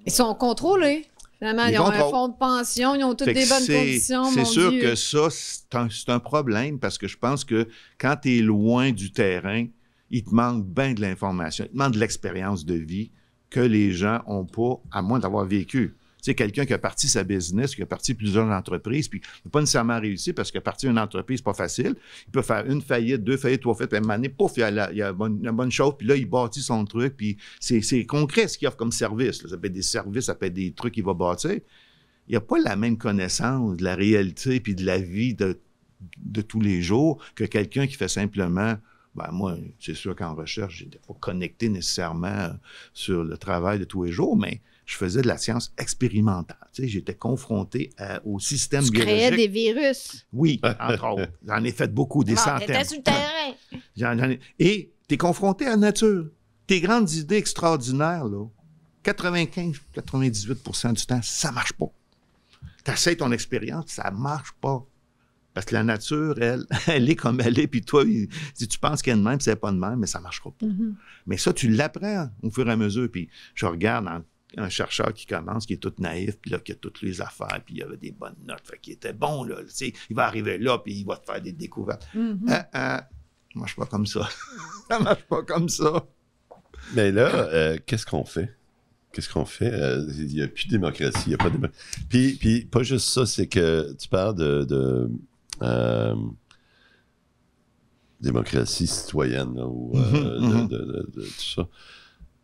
Ils sont contrôlés. Finalement, ils ont un fonds de pension, ils ont toutes des bonnes conditions. C'est sûr que ça, c'est un problème parce que je pense que quand tu es loin du terrain, il te manque bien de l'information, il te manque de l'expérience de vie que les gens n'ont pas, à moins d'avoir vécu. Tu sais, quelqu'un qui a parti sa business, qui a parti plusieurs entreprises, puis il n'a pas nécessairement réussi parce que partir une entreprise, c'est pas facile. Il peut faire une faillite, 2 faillites, 3 faillites, puis à un moment donné, pouf, il y a une bonne chose, puis là, il bâtit son truc, puis c'est concret ce qu'il offre comme service. Là. Ça peut être des services, ça peut être des trucs qu'il va bâtir. Il n'y a pas la même connaissance de la réalité puis de la vie de tous les jours que quelqu'un qui fait simplement... Ben moi, c'est sûr qu'en recherche, je n'étais pas connecté nécessairement sur le travail de tous les jours, mais je faisais de la science expérimentale. Tu sais, j'étais confronté au système biologique. Tu créais des virus. Oui, entre autres. J'en ai fait beaucoup, des centaines. T'étais sur le terrain. Et tu es confronté à la nature. Tes grandes idées extraordinaires, là, 95-98 % du temps, ça ne marche pas. Tu essaies ton expérience, ça ne marche pas. Parce que la nature, elle est comme elle est, puis toi, si tu penses qu'elle est de même, c'est pas de même, mais ça ne marchera pas. Mm-hmm. Mais ça, tu l'apprends au fur et à mesure, puis je regarde un chercheur qui commence, qui est tout naïf, puis là, qui a toutes les affaires, puis il avait des bonnes notes, fait qu'il était bon, là, tu sais, il va arriver là, puis il va te faire des découvertes. Ça marche pas comme ça. Ça marche pas comme ça. Mais là, qu'est-ce qu'on fait? Qu'est-ce qu'on fait? Il n'y a plus de démocratie, il n'y a pas de démocratie. Puis, pas juste ça, c'est que tu parles de démocratie citoyenne, là, ou de tout ça.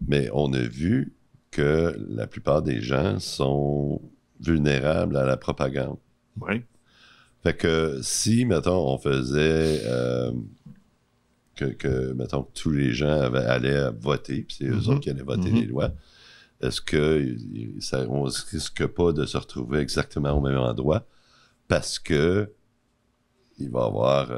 Mais on a vu que la plupart des gens sont vulnérables à la propagande. Oui. Fait que si, mettons, on faisait mettons, que tous les gens allaient voter, puis c'est eux autres qui allaient voter les lois, est-ce qu'on ne risque pas de se retrouver exactement au même endroit parce que il va y avoir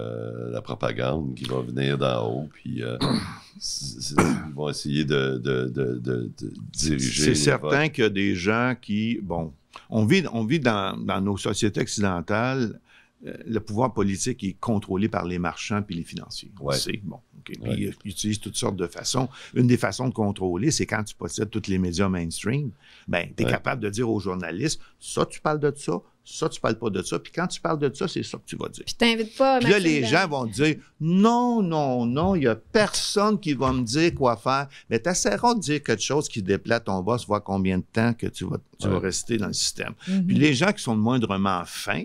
la propagande qui va venir d'en haut, puis ils vont essayer de diriger. C'est certain qu'il y a des gens qui... Bon, on vit dans nos sociétés occidentales, le pouvoir politique est contrôlé par les marchands puis les financiers. Ouais. Bon, okay. Puis ils utilisent toutes sortes de façons. Une des façons de contrôler, c'est quand tu possèdes tous les médias mainstream, ben, tu es capable de dire aux journalistes, ça, tu parles de ça, tu parles pas de ça. Puis quand tu parles de ça, c'est ça que tu vas dire. Puis t'invites pas à Puis là, les gens vont dire, non, il n'y a personne qui va me dire quoi faire. Mais tu essaieras de dire quelque chose qui déplaît ton boss, voir combien de temps que tu vas rester dans le système. Puis les gens qui sont moindrement fins,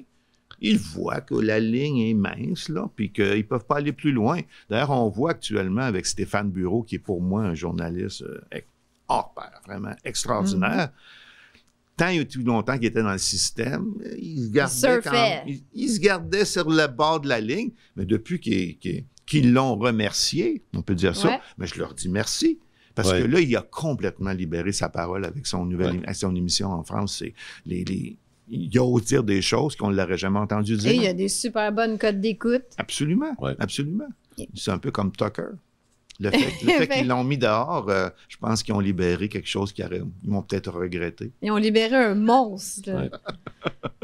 ils voient que la ligne est mince, là, puis qu'ils ne peuvent pas aller plus loin. D'ailleurs, on voit actuellement avec Stéphane Bureau, qui est pour moi un journaliste hors pair, vraiment extraordinaire. Tant et tout longtemps qu'il était dans le système, il se gardait sur le bord de la ligne. Mais depuis qu'ils l'ont remercié, on peut dire ça, mais je leur dis merci. Parce que là, il a complètement libéré sa parole avec son émission en France. C'est il ose dire des choses qu'on ne l'aurait jamais entendu dire. Et il y a des super bonnes codes d'écoute. Absolument, absolument. C'est un peu comme Tucker. Le fait qu'ils l'ont mis dehors, je pense qu'ils ont libéré quelque chose qu'ils vont peut-être regretter. Ils ont libéré un monstre.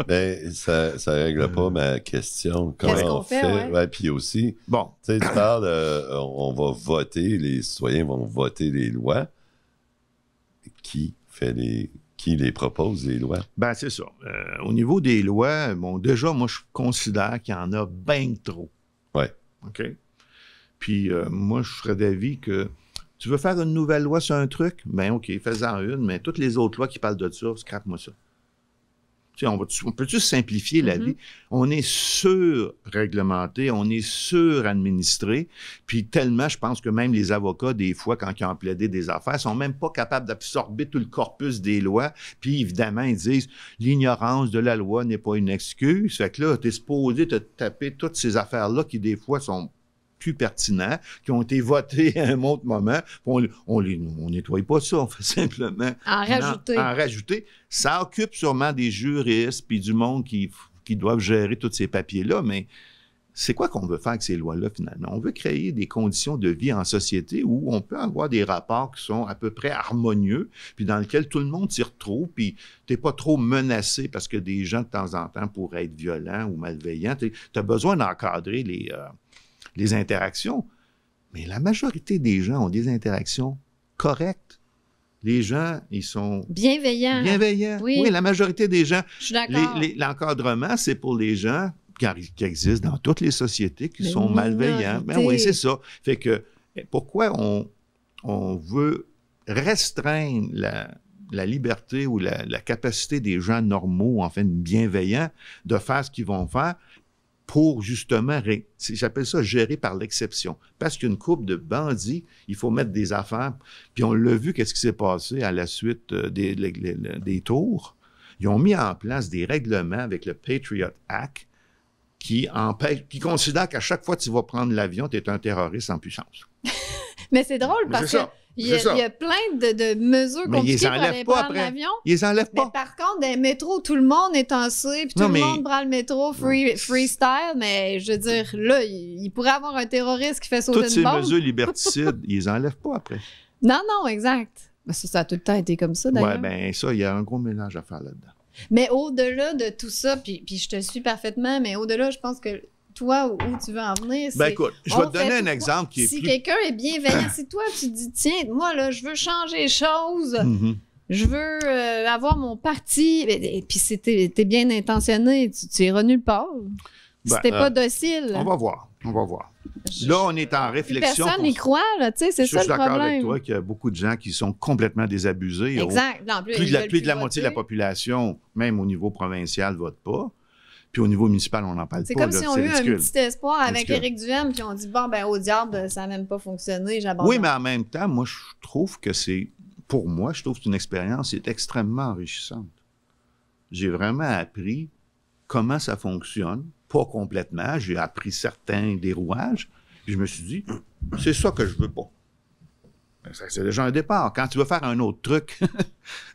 Mais ça ne règle pas ma question. Qu'est-ce qu'on fait? Puis aussi, bon. Tu parles, on va voter, les citoyens vont voter les lois. Qui les propose, les lois? Ben, c'est ça. Au niveau des lois, bon, déjà, moi, je considère qu'il y en a bien trop. Oui. OK? Puis, moi, je serais d'avis que Tu veux faire une nouvelle loi sur un truc? Ben OK, fais-en une, mais toutes les autres lois qui parlent de ça, scrape-moi ça. Tu sais, on peut-tu simplifier la vie? On est sur-réglementé, on est sur-administré, puis tellement, je pense que même les avocats, des fois, quand ils ont plaidé des affaires, sont même pas capables d'absorber tout le corpus des lois, puis évidemment, ils disent « l'ignorance de la loi n'est pas une excuse ». Fait que là, t'es supposé te taper toutes ces affaires-là qui, des fois, sont plus pertinents, qui ont été votés à un autre moment. On nettoie pas ça, on fait simplement en rajouter. Ça occupe sûrement des juristes puis du monde qui doivent gérer tous ces papiers-là, mais c'est quoi qu'on veut faire avec ces lois-là, finalement? On veut créer des conditions de vie en société où on peut avoir des rapports qui sont à peu près harmonieux, puis dans lesquels tout le monde s'y retrouve, puis t'es pas trop menacé parce que des gens, de temps en temps, pourraient être violents ou malveillants. T'as besoin d'encadrer les interactions, mais la majorité des gens ont des interactions correctes. Les gens, ils sont... Bienveillants. Oui, la majorité des gens. Je suis d'accord. L'encadrement, c'est pour les gens qui existent dans toutes les sociétés qui sont malveillants. Ben oui, c'est ça. Fait que, pourquoi on veut restreindre la liberté ou la capacité des gens normaux, en fait, bienveillants, de faire ce qu'ils vont faire pour justement, j'appelle ça gérer par l'exception. Parce qu'une couple de bandits, il faut mettre des affaires. Puis on l'a vu, qu'est-ce qui s'est passé à la suite des tours. Ils ont mis en place des règlements avec le Patriot Act qui considère qu'à chaque fois que tu vas prendre l'avion, tu es un terroriste en puissance. Mais c'est drôle parce que il y a plein de mesures compliquées pour aller prendre l'avion. Ils les enlèvent pas. Mais par contre, dans les métros, tout le monde est en C, puis tout le monde prend le métro freestyle, mais je veux dire, là, il pourrait avoir un terroriste qui fait sauter une bombe. Toutes ces mesures liberticides, ils les enlèvent pas après. Non, exact. Ça a tout le temps été comme ça, d'ailleurs. Oui, bien ça, il y a un gros mélange à faire là-dedans. Mais au-delà de tout ça, puis je te suis parfaitement, mais au-delà, je pense que toi, où tu veux en venir, c'est... Ben écoute, je vais te donner un exemple qui est si quelqu'un est bienveillant, si toi, tu te dis, tiens, moi, là, je veux changer les choses, je veux avoir mon parti, et puis si t'es bien intentionné, tu iras nulle part. Si t'es pas docile. On va voir. Là, on est en réflexion. Personne n'y croit, là, tu sais, c'est ça le problème. Je suis d'accord avec toi qu'il y a beaucoup de gens qui sont complètement désabusés. Exact. Plus de la moitié de la population, même au niveau provincial, ne vote pas. Puis au niveau municipal, on n'en parle pas. C'est comme si on a eu un petit espoir avec Éric Duhaime, puis on dit, bon, ben au diable, ça n'a même pas fonctionné, j'abandonne. Oui, mais en même temps, moi, je trouve que c'est une expérience qui est extrêmement enrichissante. J'ai vraiment appris comment ça fonctionne, pas complètement, j'ai appris certains dérouages, puis je me suis dit, c'est ça que je veux pas. C'est déjà un départ. Quand tu veux faire un autre truc,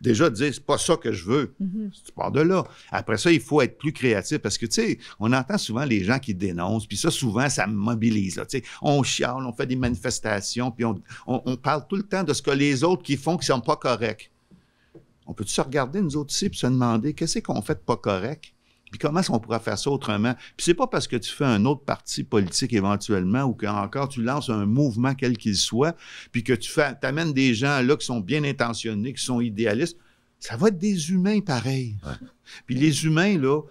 déjà dire c'est pas ça que je veux, tu pars de là. Après ça, il faut être plus créatif parce que, tu sais, on entend souvent les gens qui dénoncent, puis ça, souvent, ça me mobilise. Là, on chiale, on fait des manifestations, puis on parle tout le temps de ce que les autres qui font qui sont pas corrects. On peut-tu se regarder, nous autres ici, puis se demander qu'est-ce qu'on fait de pas correct? Puis comment est-ce qu'on pourrait faire ça autrement? Puis c'est pas parce que tu fais un autre parti politique éventuellement ou qu'encore tu lances un mouvement quel qu'il soit, puis que tu amènes des gens là qui sont bien intentionnés, qui sont idéalistes, ça va être des humains pareils. Ouais. Puis les humains, là,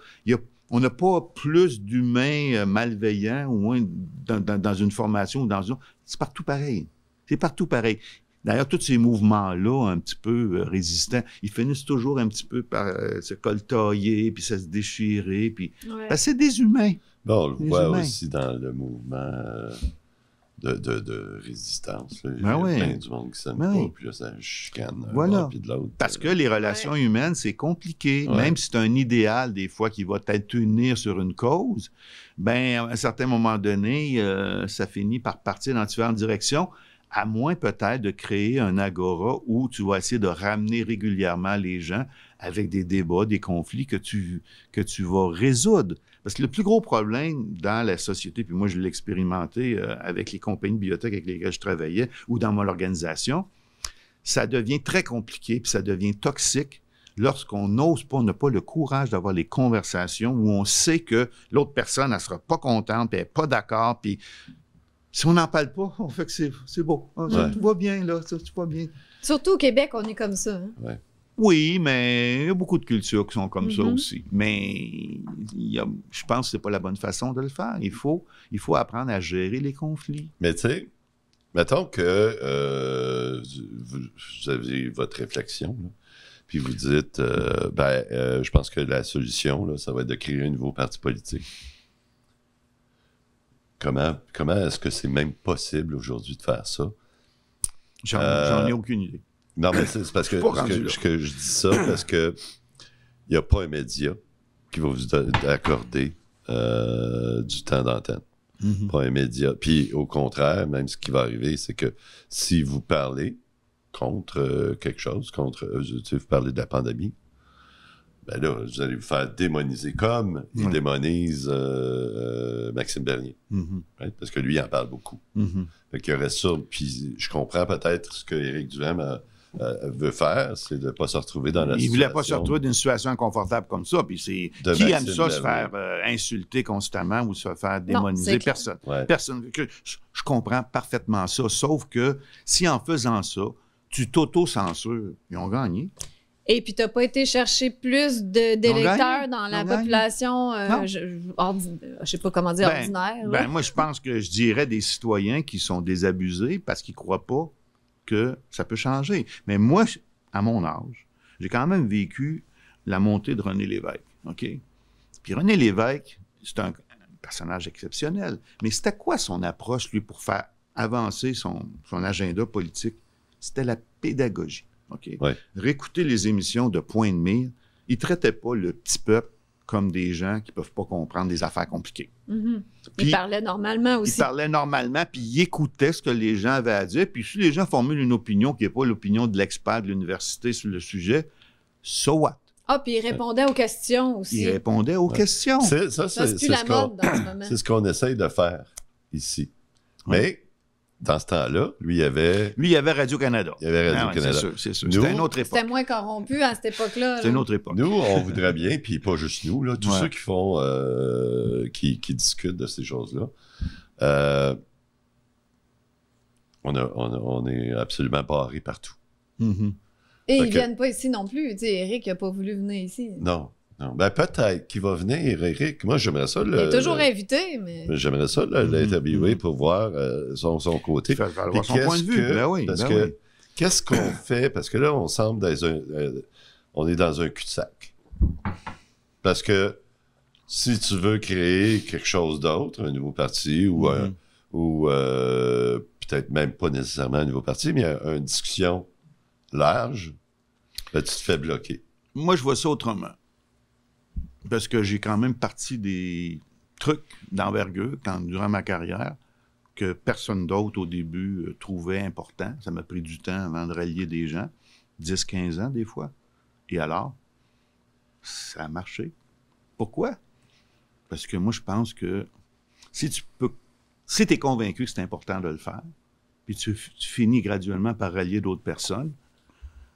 on n'a pas plus d'humains malveillants ou moins dans une formation ou dans une autre. C'est partout pareil. D'ailleurs, tous ces mouvements-là, un petit peu résistants, ils finissent toujours un petit peu par se coltailler, puis se déchirer, puis... Ben, c'est des humains. Bon, on le voit aussi dans le mouvement de résistance. Là. Il y a plein du monde qui s'aime pas, puis là, ça chicane un bord puis de l'autre. Parce que les relations humaines, c'est compliqué. Même si c'est un idéal, des fois, qui va peut-être tenir sur une cause, ben à un certain moment donné, ça finit par partir dans différentes directions, à moins peut-être de créer un agora où tu vas essayer de ramener régulièrement les gens avec des débats, des conflits que tu vas résoudre. Parce que le plus gros problème dans la société, puis moi je l'ai expérimenté avec les compagnies de biotech avec lesquelles je travaillais ou dans mon organisation, ça devient très compliqué puis ça devient toxique lorsqu'on n'ose pas, on n'a pas le courage d'avoir les conversations où on sait que l'autre personne, elle ne sera pas contente, puis elle n'est pas d'accord, puis si on n'en parle pas, on fait que c'est beau. Tout va bien, là, tout va bien. Surtout au Québec, on est comme ça. Hein? Ouais. Oui, mais il y a beaucoup de cultures qui sont comme ça aussi. Mais je pense que ce n'est pas la bonne façon de le faire. Il faut apprendre à gérer les conflits. Mais tu sais, Mettons que vous avez votre réflexion, là, puis vous dites, je pense que la solution, là, ça va être de créer un nouveau parti politique. Comment est-ce que c'est même possible aujourd'hui de faire ça? J'en ai aucune idée. Non, mais c'est parce que je dis ça parce que il n'y a pas un média qui va vous accorder du temps d'antenne. Mm-hmm. Pas un média. Puis au contraire, même ce qui va arriver, c'est que si vous parlez contre quelque chose, vous parlez de la pandémie, ben là, vous allez vous faire démoniser comme il démonise Maxime Bernier. Mm-hmm. Right? Parce que lui, il en parle beaucoup. Mm-hmm. Fait qu'il y aurait ça. Puis je comprends peut-être ce que Éric Duhaime veut faire, c'est de ne pas se retrouver dans la situation. Il ne voulait pas se retrouver dans une situation inconfortable comme ça. Puis c'est qui aime ça, se faire insulter constamment ou se faire démoniser? Non, personne. Ouais. Personne. Je comprends parfaitement ça. Sauf que si en faisant ça, tu t'auto-censures, ils ont gagné. Et puis, tu n'as pas été chercher plus d'électeurs dans la population, je ne sais pas comment dire, ordinaire. Moi, je pense que je dirais des citoyens qui sont désabusés parce qu'ils ne croient pas que ça peut changer. Mais moi, à mon âge, j'ai quand même vécu la montée de René Lévesque. OK? Puis René Lévesque, c'est un personnage exceptionnel. Mais c'était quoi son approche, lui, pour faire avancer son agenda politique? C'était la pédagogie. OK? Ouais. Réécouter les émissions de Point de mire, il ne traitait pas le petit peuple comme des gens qui ne peuvent pas comprendre des affaires compliquées. Mm-hmm. Puis, il parlait normalement aussi. Il parlait normalement, puis il écoutait ce que les gens avaient à dire. Puis si les gens formulent une opinion qui n'est pas l'opinion de l'expert de l'université sur le sujet, so what? Ah, puis il répondait aux questions aussi. Il répondait aux questions. C'est plus la mode dans ce moment. C'est ce qu'on essaye de faire ici. Ouais. Mais dans ce temps-là, lui, il y avait Radio-Canada. Il y avait Radio-Canada. C'est sûr. Nous, C'était une autre époque. C'était moins corrompu à cette époque-là. C'était une autre époque. Nous, on voudrait bien, puis pas juste nous, là, tous Ouais. ceux qui font, qui discutent de ces choses-là, on est absolument barrés partout. Mm-hmm. Et ils Fait ne que- viennent pas ici non plus. Tu sais, Éric n'a pas voulu venir ici. Non. Ben peut-être qu'il va venir, Éric. Moi, j'aimerais ça. Il est toujours invité, mais... J'aimerais ça l'interviewer pour voir son côté. Faire valoir Puis son point de vue. Parce Ben que oui. qu'est-ce qu'on fait? Parce que là, on semble on est dans un cul-de-sac. Parce que si tu veux créer quelque chose d'autre, un nouveau parti ou peut-être même pas nécessairement un nouveau parti, mais une discussion large, ben, tu te fais bloquer. Moi, je vois ça autrement. Parce que j'ai quand même parti des trucs d'envergure durant ma carrière que personne d'autre au début trouvait important. Ça m'a pris du temps avant de rallier des gens, 10-15 ans des fois. Et alors, ça a marché. Pourquoi? Parce que moi, je pense que si tu es convaincu que c'est important de le faire, puis tu finis graduellement par rallier d'autres personnes,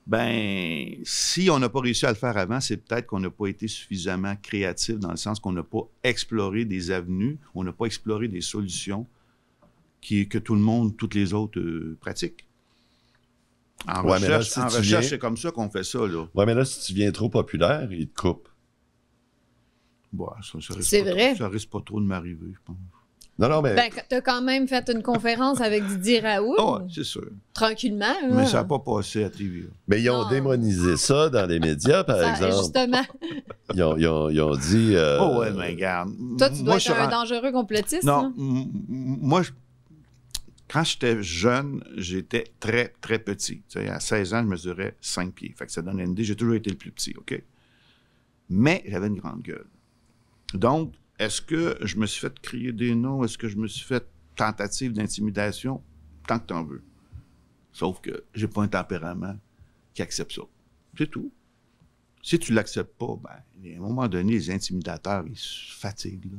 ben, si on n'a pas réussi à le faire avant, c'est peut-être qu'on n'a pas été suffisamment créatif dans le sens qu'on n'a pas exploré des avenues, on n'a pas exploré des solutions que tout le monde, toutes les autres pratiquent. En Ouais, mais là, recherche, c'est comme ça qu'on fait ça, là. Ouais, mais là, si tu viens trop populaire, il te coupe. Bon, ça risque C'est pas vrai. Ça risque pas trop de m'arriver, je pense. Non, mais... Ben, t'as quand même fait une conférence avec Didier Raoult. Ah ouais, c'est sûr. Tranquillement. Là. Mais ça n'a pas passé à TV. Là. Mais ils ont Non. démonisé ça dans les médias, par exemple. Justement. Ils ont dit... Oh ouais, mais regarde. Toi, tu dois moi, être un dangereux complotiste. Non, hein? moi, quand j'étais jeune, j'étais très, très petit. Tu sais, à 16 ans, je mesurais 5 pieds. Fait que ça donne une idée. J'ai toujours été le plus petit, OK? Mais j'avais une grande gueule. Donc, est-ce que je me suis fait crier des noms? Est-ce que je me suis fait tentative d'intimidation? Tant que t'en veux. Sauf que j'ai pas un tempérament qui accepte ça. C'est tout. Si tu l'acceptes pas, ben, à un moment donné, les intimidateurs, ils se fatiguent. Là.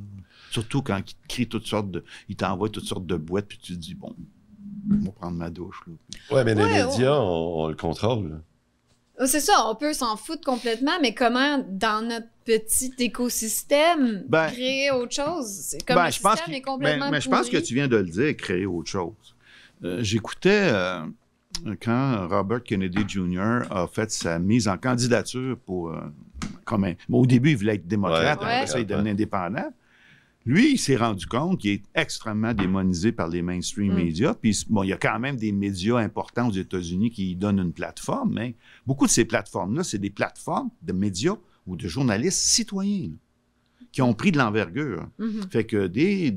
Surtout quand ils te crient toutes sortes de... Ils t'envoient toutes sortes de boîtes, puis tu te dis, bon, je vais prendre ma douche. Là. Ouais, mais les Ouais, médias, on le contrôle. Là. C'est ça, on peut s'en foutre complètement, mais comment, dans notre petit écosystème, Ben, créer autre chose? C'est comme le je pense système est complètement mais je pense que pourri. tu viens de le dire, créer autre chose. J'écoutais quand Robert Kennedy Jr. a fait sa mise en candidature pour... au début, il voulait être démocrate, Ouais. après ça, il devenait indépendant. Lui, il s'est rendu compte qu'il est extrêmement démonisé par les mainstream médias. Puis, bon, il y a quand même des médias importants aux États-Unis qui lui donnent une plateforme, mais beaucoup de ces plateformes-là, c'est des plateformes de médias ou de journalistes citoyens là, qui ont pris de l'envergure. Fait que des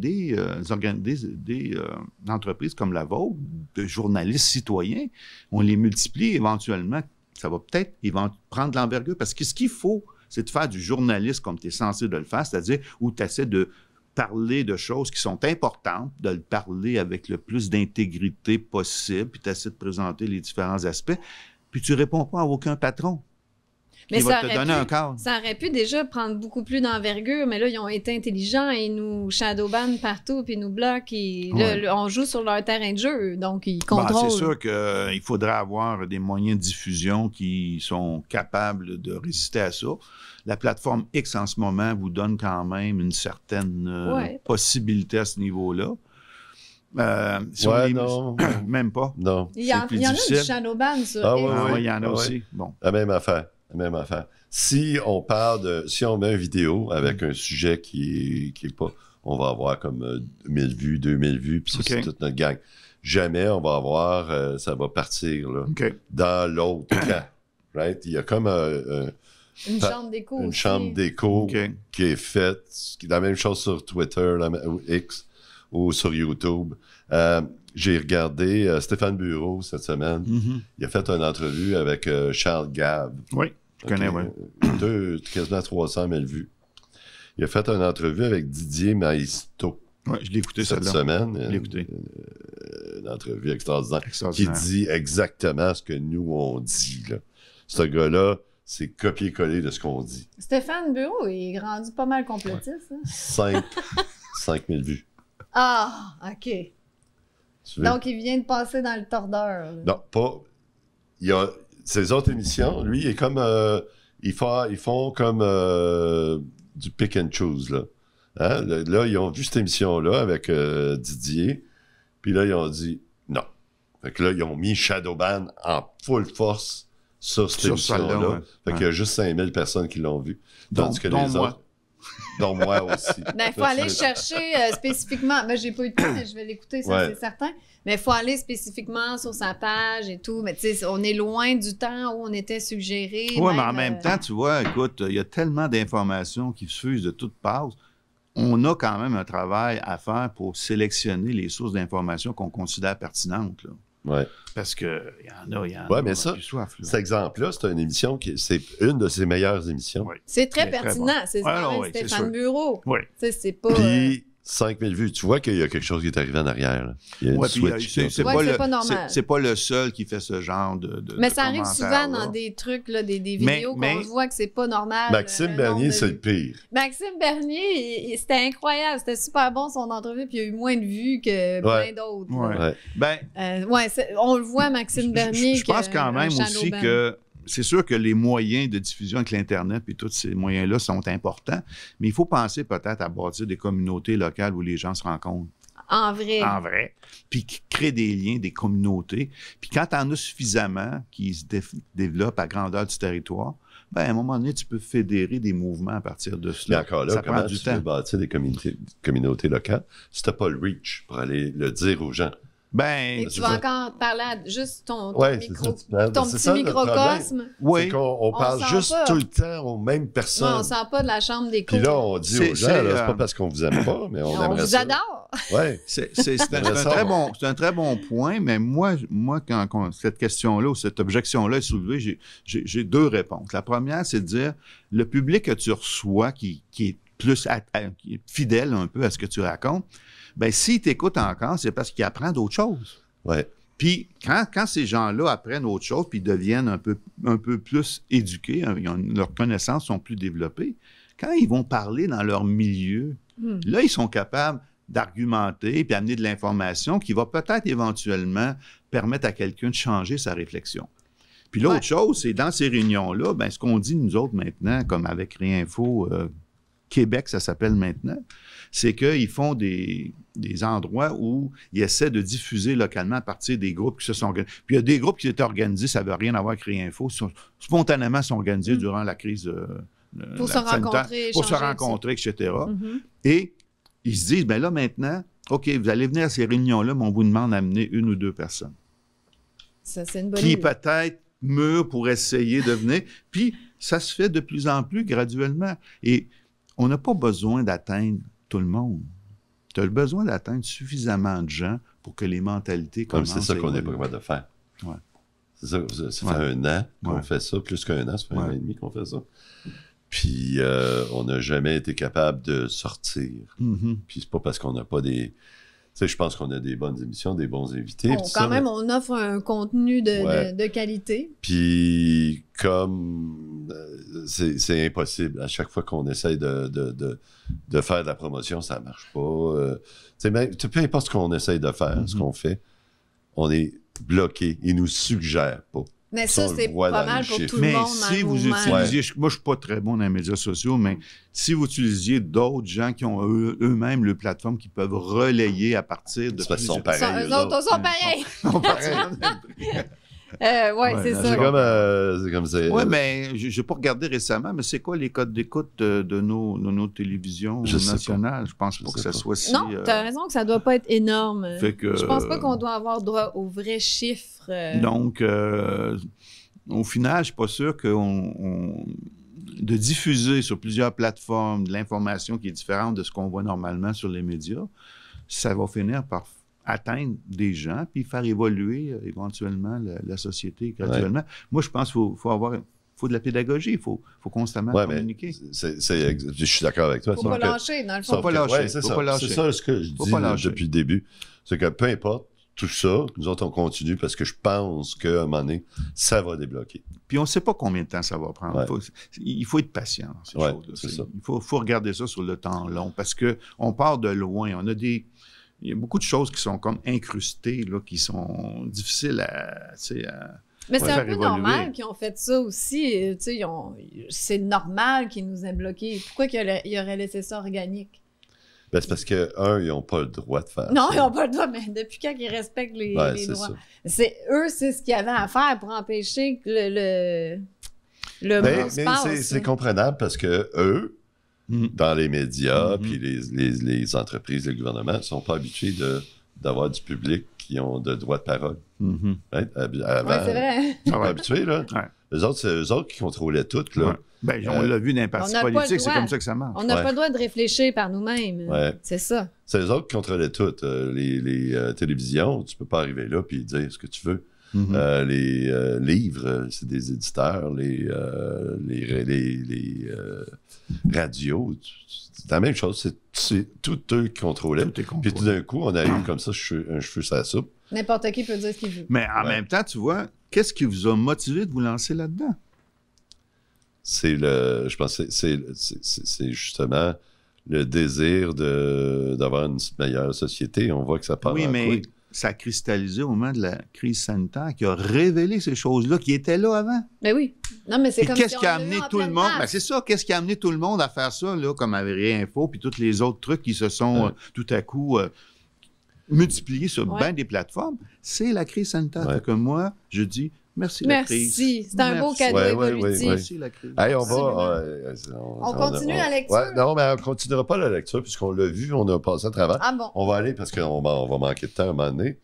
entreprises comme la vôtre, de journalistes citoyens, on les multiplie éventuellement. Ça va peut-être, ils vont prendre de l'envergure. Parce que ce qu'il faut, c'est de faire du journalisme comme tu es censé de le faire, c'est-à-dire où tu essaies de parler de choses qui sont importantes, de le parler avec le plus d'intégrité possible, puis tu essaies de présenter les différents aspects, puis tu réponds pas à aucun patron. Mais il va te donner un cadre. Ça aurait pu déjà prendre beaucoup plus d'envergure, mais là, ils ont été intelligents et ils nous shadowbannent partout, puis ils nous bloquent. Et là, on joue sur leur terrain de jeu, donc ils contrôlent. C'est sûr qu'il faudrait avoir des moyens de diffusion qui sont capables de résister à ça. La plateforme X, en ce moment, vous donne quand même une certaine possibilité à ce niveau-là. Non. Même pas. Non. Il y en a du shadowban sur X. Il y en a aussi. Bon. La même affaire. Si on met une vidéo avec un sujet qui est pas, on va avoir comme 1000 vues, 2000 vues, puis ça, c'est toute notre gang. Jamais on va avoir, ça va partir là, dans l'autre camp. Right? Il y a comme une chambre d'écho. Une chambre d'écho qui est faite. C'est la même chose sur Twitter, ou X, ou sur YouTube. J'ai regardé Stéphane Bureau cette semaine. Il a fait une entrevue avec Charles Gave. Oui, je connais, oui. Quasiment 300 000 vues. Il a fait une entrevue avec Didier Maisto. Oui, je l'ai écouté cette semaine. Je l'ai écouté. Une entrevue extraordinaire. Qui dit exactement ce que nous, on dit. Là. Ce gars-là, c'est copier-coller de ce qu'on dit. Stéphane Bureau, il est rendu pas mal complotiste. 5 000 vues. Ah, OK. Donc, il vient de passer dans le tordeur. Là. Non, pas. Il y a ces autres émissions, lui, il est comme. Ils font comme du pick and choose, là. Hein? Là, ils ont vu cette émission-là avec Didier, puis là, ils ont dit non. Fait que là, ils ont mis Shadowban en full force sur cette émission-là. Ouais. Fait qu'il y a juste 5000 personnes qui l'ont vu. Tandis que les autres. Dont moi aussi. Il faut aller chercher spécifiquement. Mais j'ai pas eu de temps, mais je vais l'écouter, ça, c'est certain. Mais il faut aller spécifiquement sur sa page et tout. Mais tu sais, on est loin du temps où on était suggéré. Oui, mais en même temps, tu vois, écoute, il y a tellement d'informations qui fusent de toutes parts. On a quand même un travail à faire pour sélectionner les sources d'informations qu'on considère pertinentes, là. Ouais. Parce qu'il y en a. Oui, mais ça, cet exemple-là, c'est une émission c'est une de ses meilleures émissions. Oui. C'est très pertinent. C'est Stéphane Bureau. Oui. C'est pas. Puis, 5000 vues. Tu vois qu'il y a quelque chose qui est arrivé en arrière. Là. Il y a une switch. C'est pas normal. C'est pas le seul qui fait ce genre de mais ça arrive souvent dans des trucs, là, des vidéos qu'on voit que c'est pas normal. Maxime Bernier, c'est le pire. Maxime Bernier, c'était incroyable. C'était super bon son entrevue, puis il y a eu moins de vues que plein d'autres. On le voit, Maxime Bernier. Je pense quand même aussi que c'est sûr que les moyens de diffusion avec l'Internet et tous ces moyens-là sont importants, mais il faut penser peut-être à bâtir des communautés locales où les gens se rencontrent. En vrai. Puis qui créent des liens, des communautés. Puis quand tu en as suffisamment qui se développent à grandeur du territoire, à un moment donné, tu peux fédérer des mouvements à partir de cela. Mais encore là, comment tu peux bâtir des communautés locales si tu n'as pas le reach pour aller le dire aux gens? Et tu vas encore parler à juste ton petit microcosme. Oui. On parle juste tout le temps aux mêmes personnes. Non, on ne sent pas de la chambre des Puis là, on dit aux gens, c'est pas parce qu'on vous aime pas, mais on aimerait ça. On vous adore. Ouais. C'est un très bon point, mais moi quand cette question-là ou cette objection-là est soulevée, j'ai deux réponses. La première, c'est de dire, le public que tu reçois qui est plus qui est fidèle un peu à ce que tu racontes, s'il t'écoute encore, c'est parce qu'il apprend d'autres choses. Ouais. Puis, quand ces gens-là apprennent autre chose, puis deviennent un peu plus éduqués, leurs connaissances sont plus développées, quand ils vont parler dans leur milieu, là, ils sont capables d'argumenter puis amener de l'information qui va peut-être éventuellement permettre à quelqu'un de changer sa réflexion. Puis l'autre chose, c'est dans ces réunions-là, ce qu'on dit nous autres maintenant, comme avec Réinfo Québec, ça s'appelle maintenant, c'est qu'ils font des endroits où ils essaient de diffuser localement à partir des groupes qui se sont organisés. Puis il y a des groupes qui étaient organisés, ça ne veut rien avoir avec Réinfo, spontanément sont organisés durant la crise pour se rencontrer, etc. Et ils se disent, bien là, maintenant, OK, vous allez venir à ces réunions-là, mais on vous demande d'amener 1 ou 2 personnes. Ça, c'est une bonne Qui idée. peut-être mûrs pour essayer de venir. Puis, ça se fait de plus en plus graduellement. Et on n'a pas besoin d'atteindre tout le monde. Tu as besoin d'atteindre suffisamment de gens pour que les mentalités Comme commencent c'est ça à qu'on n'est pas évoluer. capable de faire. Ouais. C'est ça, ça Ouais. fait 1 an qu'on Ouais. fait ça, plus qu'1 an, ça fait 1 an Ouais. et demi qu'on fait ça. Puis on n'a jamais été capable de sortir. Mhm. Puis c'est pas parce qu'on n'a pas des... Tu sais, je pense qu'on a des bonnes émissions, des bons invités. puis Quand ça, même, on offre un contenu Ouais. de qualité. Puis comme c'est impossible, à chaque fois qu'on essaye de faire de la promotion, ça marche pas. Tu sais, peu importe ce qu'on essaye de faire, ce qu'on fait, on est bloqué. Ils nous suggèrent pas. Mais Ça, ça, on le c'est voit pas dans mal les pour chiffres. tout le Mais monde. si dans le vous mouvement. utilisiez, moi je suis pas très bon dans les médias sociaux, mais si vous utilisiez d'autres gens qui ont eux-mêmes le plateforme qui peuvent relayer à partir de C'est parce qu'ils sont plusieurs- pareils. Eux eux autres, autres. sont pareils. sont pareils. Ouais, Ouais, c'est là, ça. C'est comme c'est. Oui, mais je n'ai pas regardé récemment, mais c'est quoi les codes d'écoute de nos télévisions Je sais nationales? Je pense pas Je que sais ça pas. soit si... Non, t'as raison que ça doit pas être énorme. fait que, Je pense pas qu'on doit avoir droit aux vrais chiffres. Donc, au final, je suis pas sûr de diffuser sur plusieurs plateformes de l'information qui est différente de ce qu'on voit normalement sur les médias, ça va finir par atteindre des gens puis faire évoluer éventuellement la société graduellement. Moi, je pense qu'il faut de la pédagogie, il faut constamment Ouais, mais communiquer. je suis d'accord avec toi. Faut sauf pas que- lâcher, dans le sauf fond. pas que- lâcher, ouais, c'est faut ça. pas lâcher. C'est ça ce que je Faut dis pas lâcher. depuis le début. C'est que peu importe tout ça, nous autres, on continue parce que je pense qu'à un moment donné, ça va débloquer. Puis on ne sait pas combien de temps ça va prendre. Ouais. Il faut être patient dans ces Ouais, choses-là. c'est ça. Il faut regarder ça sur le temps long parce qu'on part de loin. Il y a beaucoup de choses qui sont comme incrustées, là, qui sont difficiles à Mais c'est faire un peu évoluer. normal qu'ils ont fait ça aussi. Tu sais, c'est normal qu'ils nous aient bloqués. Pourquoi ils auraient laissé ça organique? Ben, c'est parce que, ils n'ont pas le droit de faire Non, ça. ils n'ont pas le droit, mais depuis quand ils respectent les Ouais, c'est droits? ça. C'est ce qu'il y avait à faire pour empêcher que le Mais mot se passe. c'est comprenable parce que eux, Mhm. dans les médias, Mhm. puis les entreprises, les gouvernements, ne sont pas habitués d'avoir du public qui ont de droit de parole. Mhm. Right? Avant, Ouais, c'est vrai. ils sont pas habitués, là. Ouais. Eux autres, c'est eux autres qui contrôlaient tout, là. Ouais. Ben, on l'a vu dans les partis on n'a pas le politiques, c'est droit. comme ça que ça marche. On n'a Ouais. pas le droit de réfléchir par nous-mêmes. Ouais. C'est ça. C'est eux autres qui contrôlaient tout. Les télévisions, tu peux pas arriver là puis dire ce que tu veux. Mhm. Les livres, c'est des éditeurs. Les radios, c'est la même chose. C'est tout eux qui contrôlaient. Tout est Puis contrôlé. tout d'un coup, on a eu comme ça un cheveu sur la soupe. N'importe qui peut dire ce qu'il veut. Mais en Ouais. même temps, tu vois, qu'est-ce qui vous a motivé de vous lancer là-dedans? Je pense que c'est justement le désir d'avoir une meilleure société. On voit que ça part Oui, en mais couille. ça a cristallisé au moment de la crise sanitaire qui a révélé ces choses-là qui étaient là avant. Mais oui. Non, mais c'est Et comme qu'est-ce si on qui a l'a vu amené en tout le pleine monde? face. Ben, c'est ça, qu'est-ce qui a amené tout le monde à faire ça, là, comme avec Réinfo, puis tous les autres trucs qui se sont Ouais. tout à coup multipliés sur Ouais. bien des plateformes? C'est la crise sanitaire. Ouais. Fait que moi, je dis merci la crise. Merci. C'est un beau Merci. cadeau Ouais, ouais, évolutif. ouais, ouais. Merci la crise. Hey, on Absolument. va. On continue la lecture? Ouais, non, mais on continuera pas la lecture puisqu'on l'a vu, on a passé à travers. Ah bon? On va aller parce qu'on va manquer de temps à un moment donné.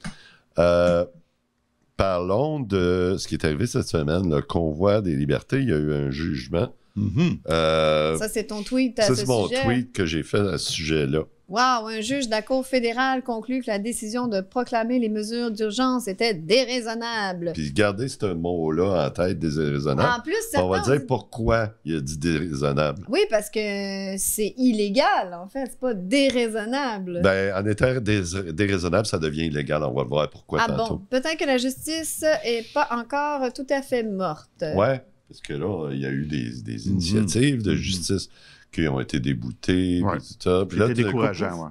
Parlons de ce qui est arrivé cette semaine, le convoi des libertés. Il y a eu un jugement. Mhm. Ça, c'est ton tweet à Ça, ce c'est mon sujet. tweet que j'ai fait à ce sujet-là. Wow, un juge de la Cour fédérale conclut que la décision de proclamer les mesures d'urgence était déraisonnable. Puis gardez ce mot-là en tête, déraisonnable. En plus, On va certains ont dire pourquoi il a dit déraisonnable. Oui, parce que c'est illégal, en fait. C'est pas déraisonnable. Ben, en étant déraisonnable, ça devient illégal. On va voir pourquoi Ah tantôt. bon? Peut-être que la justice est pas encore tout à fait morte. Ouais, parce que là, il y a eu des initiatives de justice qui ont été déboutées, Ouais. puis tout ça. Puis là, C'était tout d'un coup, décourageant, ouais.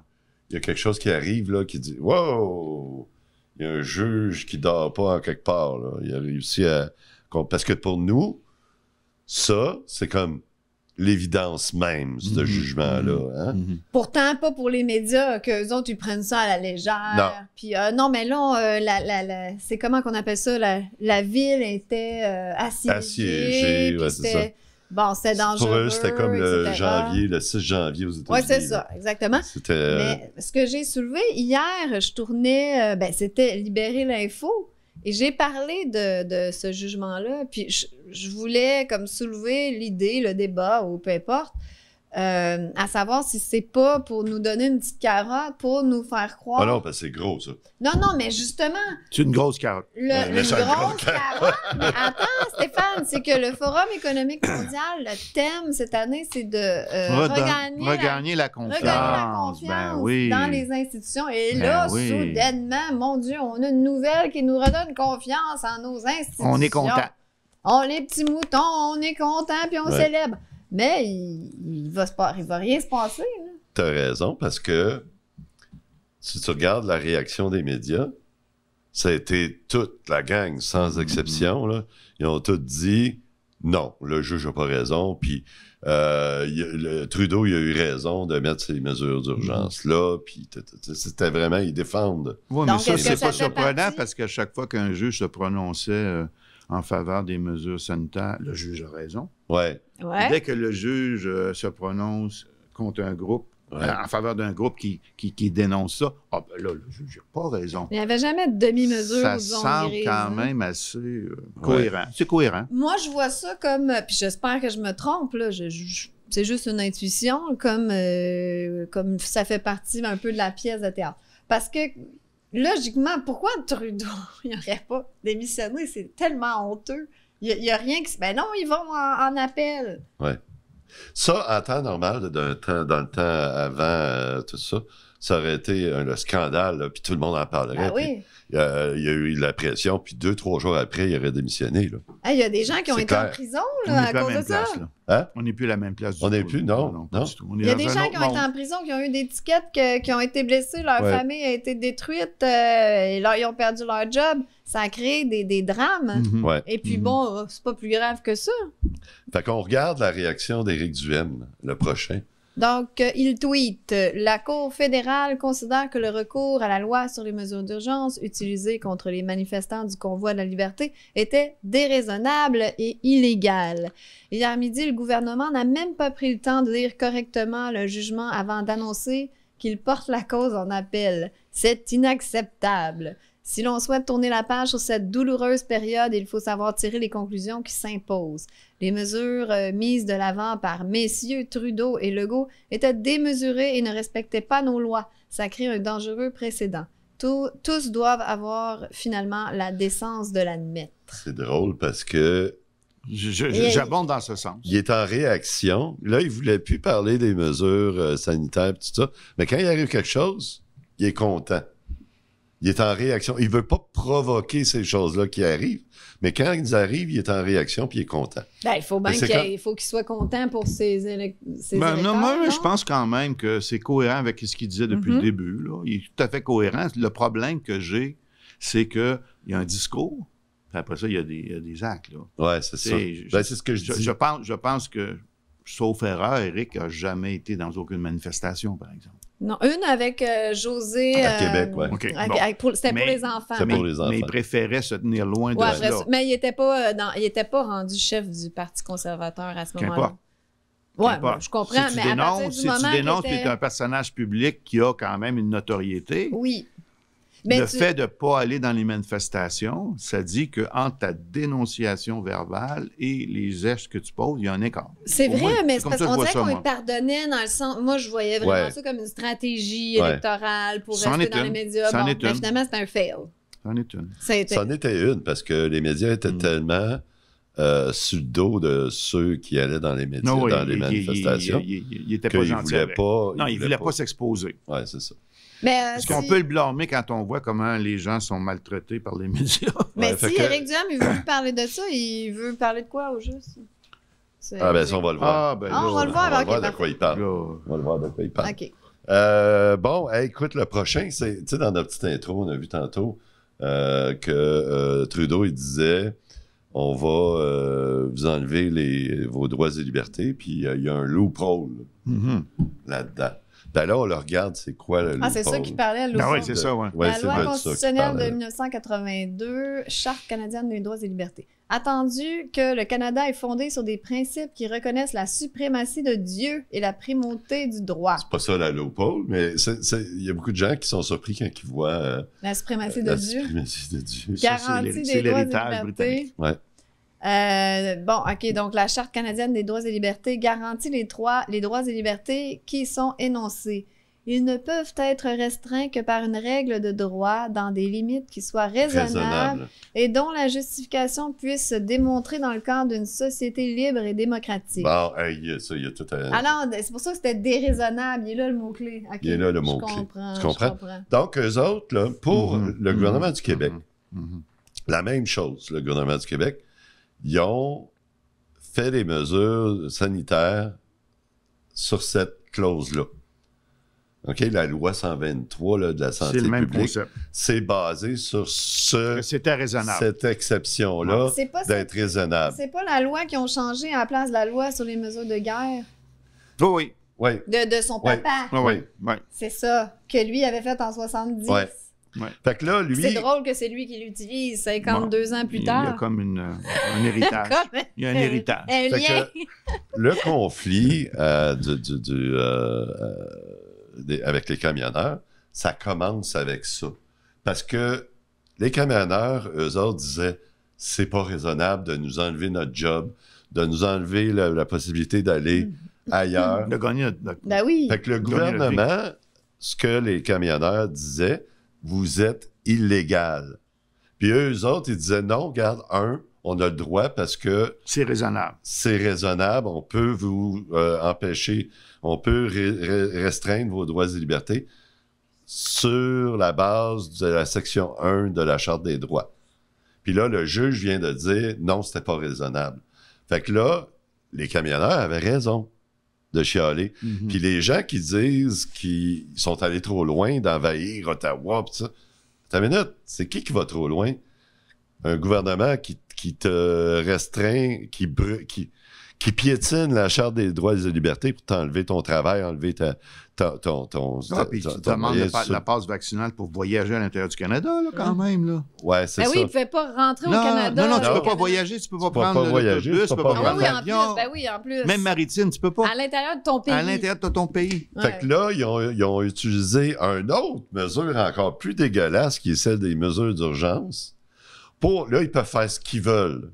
il y a quelque chose qui arrive là, qui dit « Wow! Il y a un juge qui dort pas en quelque part. Là. Il a réussi à... » Parce que pour nous, ça, c'est comme l'évidence même, ce Mhm. jugement-là. Hein? Mhm. Pourtant, pas pour les médias, qu'eux autres, ils prennent ça à la légère. Non. Puis, non, mais là, c'est comment qu'on appelle ça? La ville était assiégée. Assiégée, puis ouais, c'est ça. Bon, c'était dangereux. Pour eux, c'était comme le etc. le 6 janvier aux États-Unis. Oui, c'est ça, exactement. C'était... Mais ce que j'ai soulevé hier, je tournais, c'était Libérer l'info, et j'ai parlé de ce jugement-là, puis je voulais comme soulever l'idée, le débat, ou peu importe, à savoir si c'est pas pour nous donner une petite carotte, pour nous faire croire... Ah non, parce que c'est gros, ça. Non, mais justement... C'est une grosse carotte. Une mais c'est un gros grosse carotte. Mais attends, Stéphane, c'est que le Forum économique mondial, le thème cette année, c'est de regagner la confiance. Ben oui. dans les institutions. Et Ben là, oui. soudainement, mon Dieu, on a une nouvelle qui nous redonne confiance en nos institutions. On est content. On les petits moutons, on est content puis on célèbre. Mais il va rien se passer. Là. T'as raison, parce que si tu regardes la réaction des médias, ça a été toute la gang, sans exception. Là. Ils ont tous dit non, le juge n'a pas raison, puis Trudeau, il a eu raison de mettre ces mesures d'urgence là, puis c'était vraiment, ils défendent. Oui, mais Donc, ça, est-ce que c'est ça pas fait surprenant partie? parce qu'à chaque fois qu'un juge se prononçait en faveur des mesures sanitaires, le juge a raison. Ouais. Ouais. Dès que le juge se prononce contre un groupe, en faveur d'un groupe qui dénonce ça, ah ben là, le juge n'a pas raison. Il n'y avait jamais de demi-mesure. Ça ou zone semble grise, quand hein. même assez cohérent. C'est cohérent. Moi, je vois ça comme, puis j'espère que je me trompe, là, c'est juste une intuition, comme ça fait partie un peu de la pièce de théâtre. Parce que, logiquement, pourquoi Trudeau n'aurait pas démissionné? C'est tellement honteux. Il n'y a rien qui... Ben non, ils vont en appel. Ouais. Ça, en temps normal, dans le temps avant tout ça, ça aurait été le scandale, là, puis tout le monde en parlerait. Ben oui. Il y a eu la pression, puis 2-3 jours après, il aurait démissionné. Là. Il y a des gens qui ont C'est été clair. en prison On là, n'est à plus à la cause de même ça. place. Là. Hein? On n'est plus à la même place du On n'est tout, plus, là. non. pas du tout. On est Il y a dans des un gens autre qui ont été monde. en prison, qui ont eu des tickets, qui ont été blessés, leur Ouais. famille a été détruite, et là, ils ont perdu leur job. Ça a créé des drames. Mhm. Ouais. Et puis Mhm. bon, c'est pas plus grave que ça. Fait qu'on regarde la réaction d'Éric Duhaime, le prochain. Donc, il tweet « La Cour fédérale considère que le recours à la loi sur les mesures d'urgence utilisées contre les manifestants du convoi de la liberté était déraisonnable et illégal. Hier midi, le gouvernement n'a même pas pris le temps de lire correctement le jugement avant d'annoncer qu'il porte la cause en appel. C'est inacceptable. Si l'on souhaite tourner la page sur cette douloureuse période, il faut savoir tirer les conclusions qui s'imposent. Les mesures mises de l'avant par messieurs Trudeau et Legault étaient démesurées et ne respectaient pas nos lois. Ça crée un dangereux précédent. Tous doivent avoir finalement la décence de l'admettre. C'est drôle parce que J'abonde dans ce sens. il est en réaction. Là, il voulait plus parler des mesures sanitaires, tout ça. Mais quand il arrive quelque chose, il est content. Il est en réaction. Il veut pas provoquer ces choses-là qui arrivent. Mais quand ils arrivent, il est en réaction puis il est content. Ben, il faut bien Mais c'est qu'il faut qu'il soit content pour ses électeurs. Non, moi, non? je pense quand même que c'est cohérent avec ce qu'il disait depuis le début. Là. Il est tout à fait cohérent. Le problème que j'ai, c'est qu'il y a un discours, puis après ça, il y a des actes. Là. Ouais, c'est ça. Ben, c'est ce que je dis. Je pense que, sauf erreur, Éric n'a jamais été dans aucune manifestation, par exemple. Non, une avec José. À Québec, ouais. OK, C'était pour Mais- les enfants. C'est pour les enfants. Mais il préférait se tenir loin de Ouais, ça. mais il n'était pas rendu chef du Parti conservateur à ce moment-là. Qu'importe. Ouais, Qu'importe. bon, je comprends, Si mais tu à partir dénonces, du si moment tu dénonces, qu'il tu était... es un personnage public qui a quand même une notoriété. Oui. Mais Le fait de ne pas aller dans les manifestations, ça dit qu'entre ta dénonciation verbale et les gestes que tu poses, il y a un écart. C'est Au vrai, moins, mais c'est c'est comme parce ça que qu'on je vois dirait ça, qu'on moi. est pardonné dans le sens... Moi, je voyais vraiment Ouais. ça comme une stratégie Ouais. électorale pour C'en rester est dans les une. médias. C'en Bon, est mais une. finalement, c'est un fail. C'en est une. Ça a été... C'en était une parce que les médias étaient tellement sur le dos de ceux qui allaient dans les médias, Non, oui, dans les manifestations. il n'était pas qu'il gentil voulait avec. pas. Non, il ne voulait pas s'exposer. Ouais, c'est ça. Mais, Est-ce qu'on peut le blâmer quand on voit comment les gens sont maltraités par les médias? Mais Ouais, fait si que- Éric Duhaime, il veut parler de ça, il veut parler de quoi au juste? Ah, ben ça, on va le voir. ben Ah, on va le On voir, va ok, voir de parfait. quoi il parle. là, On va le voir de quoi il parle. OK. Bon, hey, écoute, le prochain, c'est, tu sais, dans notre petite intro, on a vu tantôt que Trudeau, il disait, on va vous enlever vos droits et libertés, puis il y a un loophole mhm. là-dedans. Ben là, on le regarde, c'est quoi le loophole? Ah, c'est ça qui parlait à Ah l'autre. oui, c'est ça, ouais. Ouais, La c'est loi de ça qu'il constitutionnelle de parlait. 1982, Charte canadienne des droits et libertés. attendu que le Canada est fondé sur des principes qui reconnaissent la suprématie de Dieu et la primauté du droit. C'est pas ça la loophole, mais il y a beaucoup de gens qui sont surpris quand ils voient La suprématie de la Dieu. suprématie de Dieu. Garantie des droits et libertés. Ouais. Bon, OK, donc la Charte canadienne des droits et libertés garantit les droits et libertés qui sont énoncés. Ils ne peuvent être restreints que par une règle de droit dans des limites qui soient raisonnables et dont la justification puisse se démontrer dans le cadre d'une société libre et démocratique. Bon, il y a tout un... Ah non, c'est pour ça que c'était déraisonnable. Il est là le mot-clé. Okay, il est là le mot-clé. Tu comprends? Donc, eux autres, là, pour le gouvernement du Québec, la même chose, le gouvernement du Québec, ils ont fait des mesures sanitaires sur cette clause-là. OK, la loi 123 là, de la santé c'est le même publique, concept. c'est basé sur C'était raisonnable. cette exception-là d'être raisonnable. C'est pas la loi qui ont changé à la place de la loi sur les mesures de guerre Oui. Oui. de son papa. Oui. C'est ça que lui avait fait en 70. Ouais. Fait que là, lui... C'est drôle que c'est lui qui l'utilise 52 ans plus tard. Il y a comme un héritage. Il y a un héritage. Un Fait lien. que le conflit avec les camionneurs, ça commence avec ça. Parce que les camionneurs, eux autres, disaient c'est pas raisonnable de nous enlever notre job, de nous enlever la possibilité d'aller ailleurs. De gagner Ben oui. Fait que le gouvernement, ce que les camionneurs disaient, vous êtes illégal. Puis eux autres, ils disaient non, regarde, on a le droit parce que c'est raisonnable. C'est raisonnable, on peut vous empêcher, on peut restreindre vos droits et libertés sur la base de la section 1 de la Charte des droits. Puis là, le juge vient de dire non, c'était pas raisonnable. Fait que là, les camionneurs avaient raison de chialer. Puis les gens qui disent qu'ils sont allés trop loin d'envahir Ottawa, pis ça, attends une minute, c'est qui va trop loin? Un gouvernement qui te restreint, qui piétine la Charte des droits et des libertés pour t'enlever ton travail, enlever puis tu demandes la passe vaccinale pour voyager à l'intérieur du Canada, là, quand même. Là. Ouais, c'est ça. Oui, il ne pouvait pas rentrer au Canada. Non, tu ne peux pas voyager, tu ne peux pas prendre l'autobus, tu ne peux pas prendre l'avion. Oui, en plus. Même maritime, tu ne peux pas. À l'intérieur de ton pays. À l'intérieur de ton pays. Fait que là, ils ont utilisé une autre mesure encore plus dégueulasse, qui est celle des mesures d'urgence. Là, ils peuvent faire ce qu'ils veulent.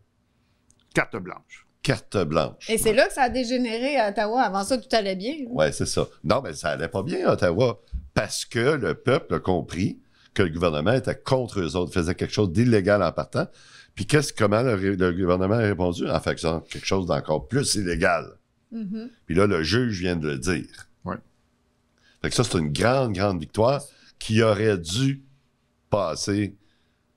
Carte blanche. Carte blanche. Et c'est là que ça a dégénéré à Ottawa. Avant ça, tout allait bien. Oui, c'est ça. Non, mais ça allait pas bien à Ottawa parce que le peuple a compris que le gouvernement était contre eux autres, faisait quelque chose d'illégal en partant. Puis comment le gouvernement a répondu? En faisant quelque chose d'encore plus illégal. Puis là, le juge vient de le dire. Ouais. Fait que ça, c'est une grande, grande victoire qui aurait dû passer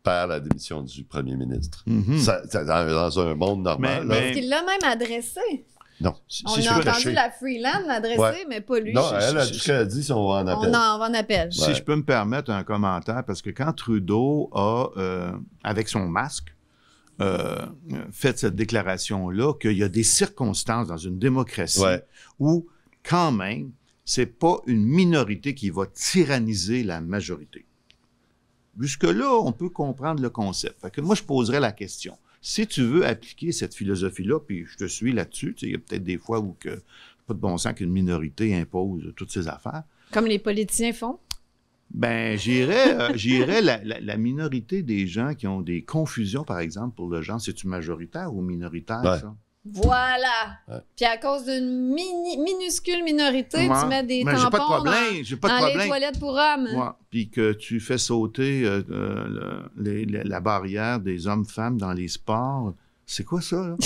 par la démission du premier ministre. Dans un monde normal. Parce qu'il l'a même adressé. Non. On a entendu la Freeland l'adresser, mais pas lui. Non, elle a dit ce qu'elle a dit, si on va en appel. On va en appel. Si je peux me permettre un commentaire, parce que quand Trudeau a, avec son masque, fait cette déclaration-là, qu'il y a des circonstances dans une démocratie où, quand même, c'est pas une minorité qui va tyranniser la majorité. Jusque-là, on peut comprendre le concept. Fait que moi, je poserais la question. Si tu veux appliquer cette philosophie-là, puis je te suis là-dessus, il y a peut-être des fois où c'est pas de bon sens qu'une minorité impose toutes ces affaires. Comme les politiciens font? Ben, j'irais la minorité des gens qui ont des confusions, par exemple, pour le genre, c'est-tu majoritaire ou minoritaire, ça? Voilà. Puis à cause d'une minuscule minorité, tu mets des tampons dans les toilettes pour hommes. Puis que tu fais sauter la barrière des hommes-femmes dans les sports. C'est quoi ça, là?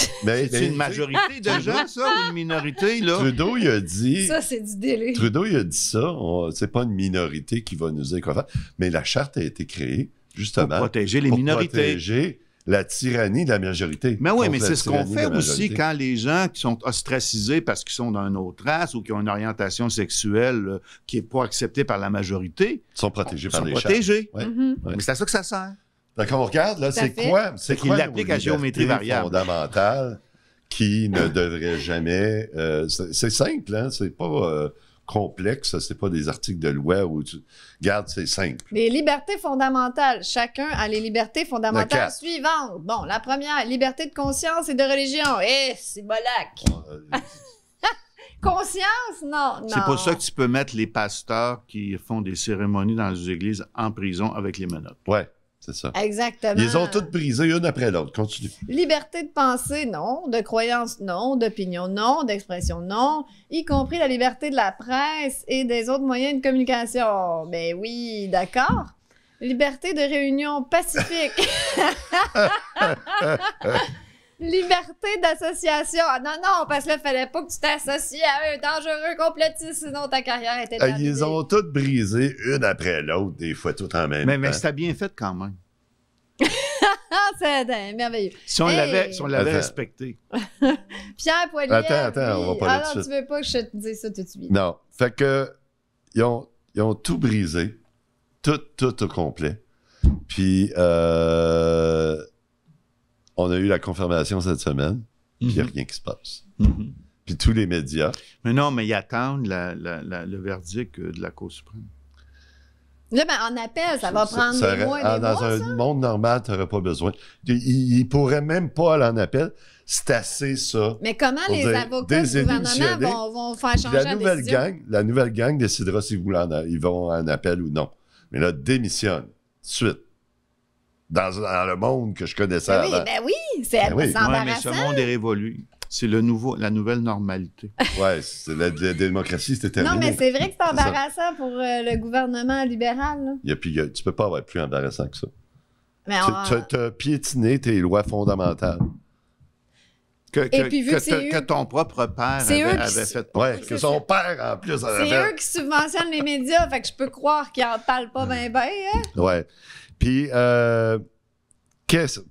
C'est une majorité de gens, ça, ou une minorité, là? Trudeau, il a dit... Ça, c'est du délai. Trudeau, il a dit ça. C'est pas une minorité qui va nous dire quoi faire. Mais la Charte a été créée, justement... Pour protéger les minorités. Pour protéger la tyrannie de la majorité. Mais oui, mais c'est ce qu'on fait aussi quand les gens qui sont ostracisés parce qu'ils sont d'une autre race ou qui ont une orientation sexuelle qui n'est pas acceptée par la majorité. Sont protégés par les protégés. Mais c'est à ça que ça sert. Donc, on regarde, là, c'est quoi l'applique à géométrie variable fondamentale qui ne devrait jamais... c'est simple, hein? C'est pas complexes, c'est pas des articles de loi où tu... Regarde, c'est simple. Les libertés fondamentales. Chacun a les libertés fondamentales 4. suivantes. Bon, la première, liberté de conscience et de religion. C'est bolac. Conscience? Non, non. C'est pour ça que tu peux mettre les pasteurs qui font des cérémonies dans les églises en prison avec les menottes. Ouais, c'est ça. Exactement. Ils ont toutes brisées une après l'autre. Continue. Liberté de pensée, non. De croyance, non. D'opinion, non. D'expression, non. Y compris la liberté de la presse et des autres moyens de communication. Ben oui, d'accord. Liberté de réunion pacifique. Liberté d'association. Ah, non, parce que là, il fallait pas que tu t'associes à un dangereux complotiste, sinon ta carrière était terminée. Ils ont toutes brisé une après l'autre, des fois tout en même temps. Mais c'était bien fait quand même. Ah, c'est merveilleux. Si on l'avait respecté. Pierre Poilievre. Attends, on va pas là-dessus. Alors, tu veux pas que je te dise ça tout de suite? Non. Fait que, ils ont tout brisé. Tout au complet. Puis, on a eu la confirmation cette semaine, puis il n'y a rien qui se passe. Puis tous les médias. Mais non, mais ils attendent le verdict de la Cour suprême. Là, ben, en appel, ça va prendre des mois et des dans mois, un monde normal, tu n'aurais pas besoin. Ils ne pourraient même pas aller en appel. C'est assez ça. Mais comment les avocats du gouvernement vont faire changer la décision? La nouvelle gang décidera s'ils vont en appel ou non. Mais là, démissionne. Suite. Dans le monde que je connaissais avant. Ben oui, c'est embarrassant. Ouais, mais ce monde est révolu. C'est la nouvelle normalité. Oui, la démocratie, c'était terminé. Non, mais c'est vrai que c'est embarrassant pour le gouvernement libéral. Là. Tu ne peux pas avoir plus embarrassant que ça. Mais tu as piétiné tes lois fondamentales. Que ton propre père avait fait. Oui, que son père, en plus, avait fait. C'est eux qui subventionnent les médias, fait que je peux croire qu'ils n'en parlent pas bien, hein? Oui. Puis,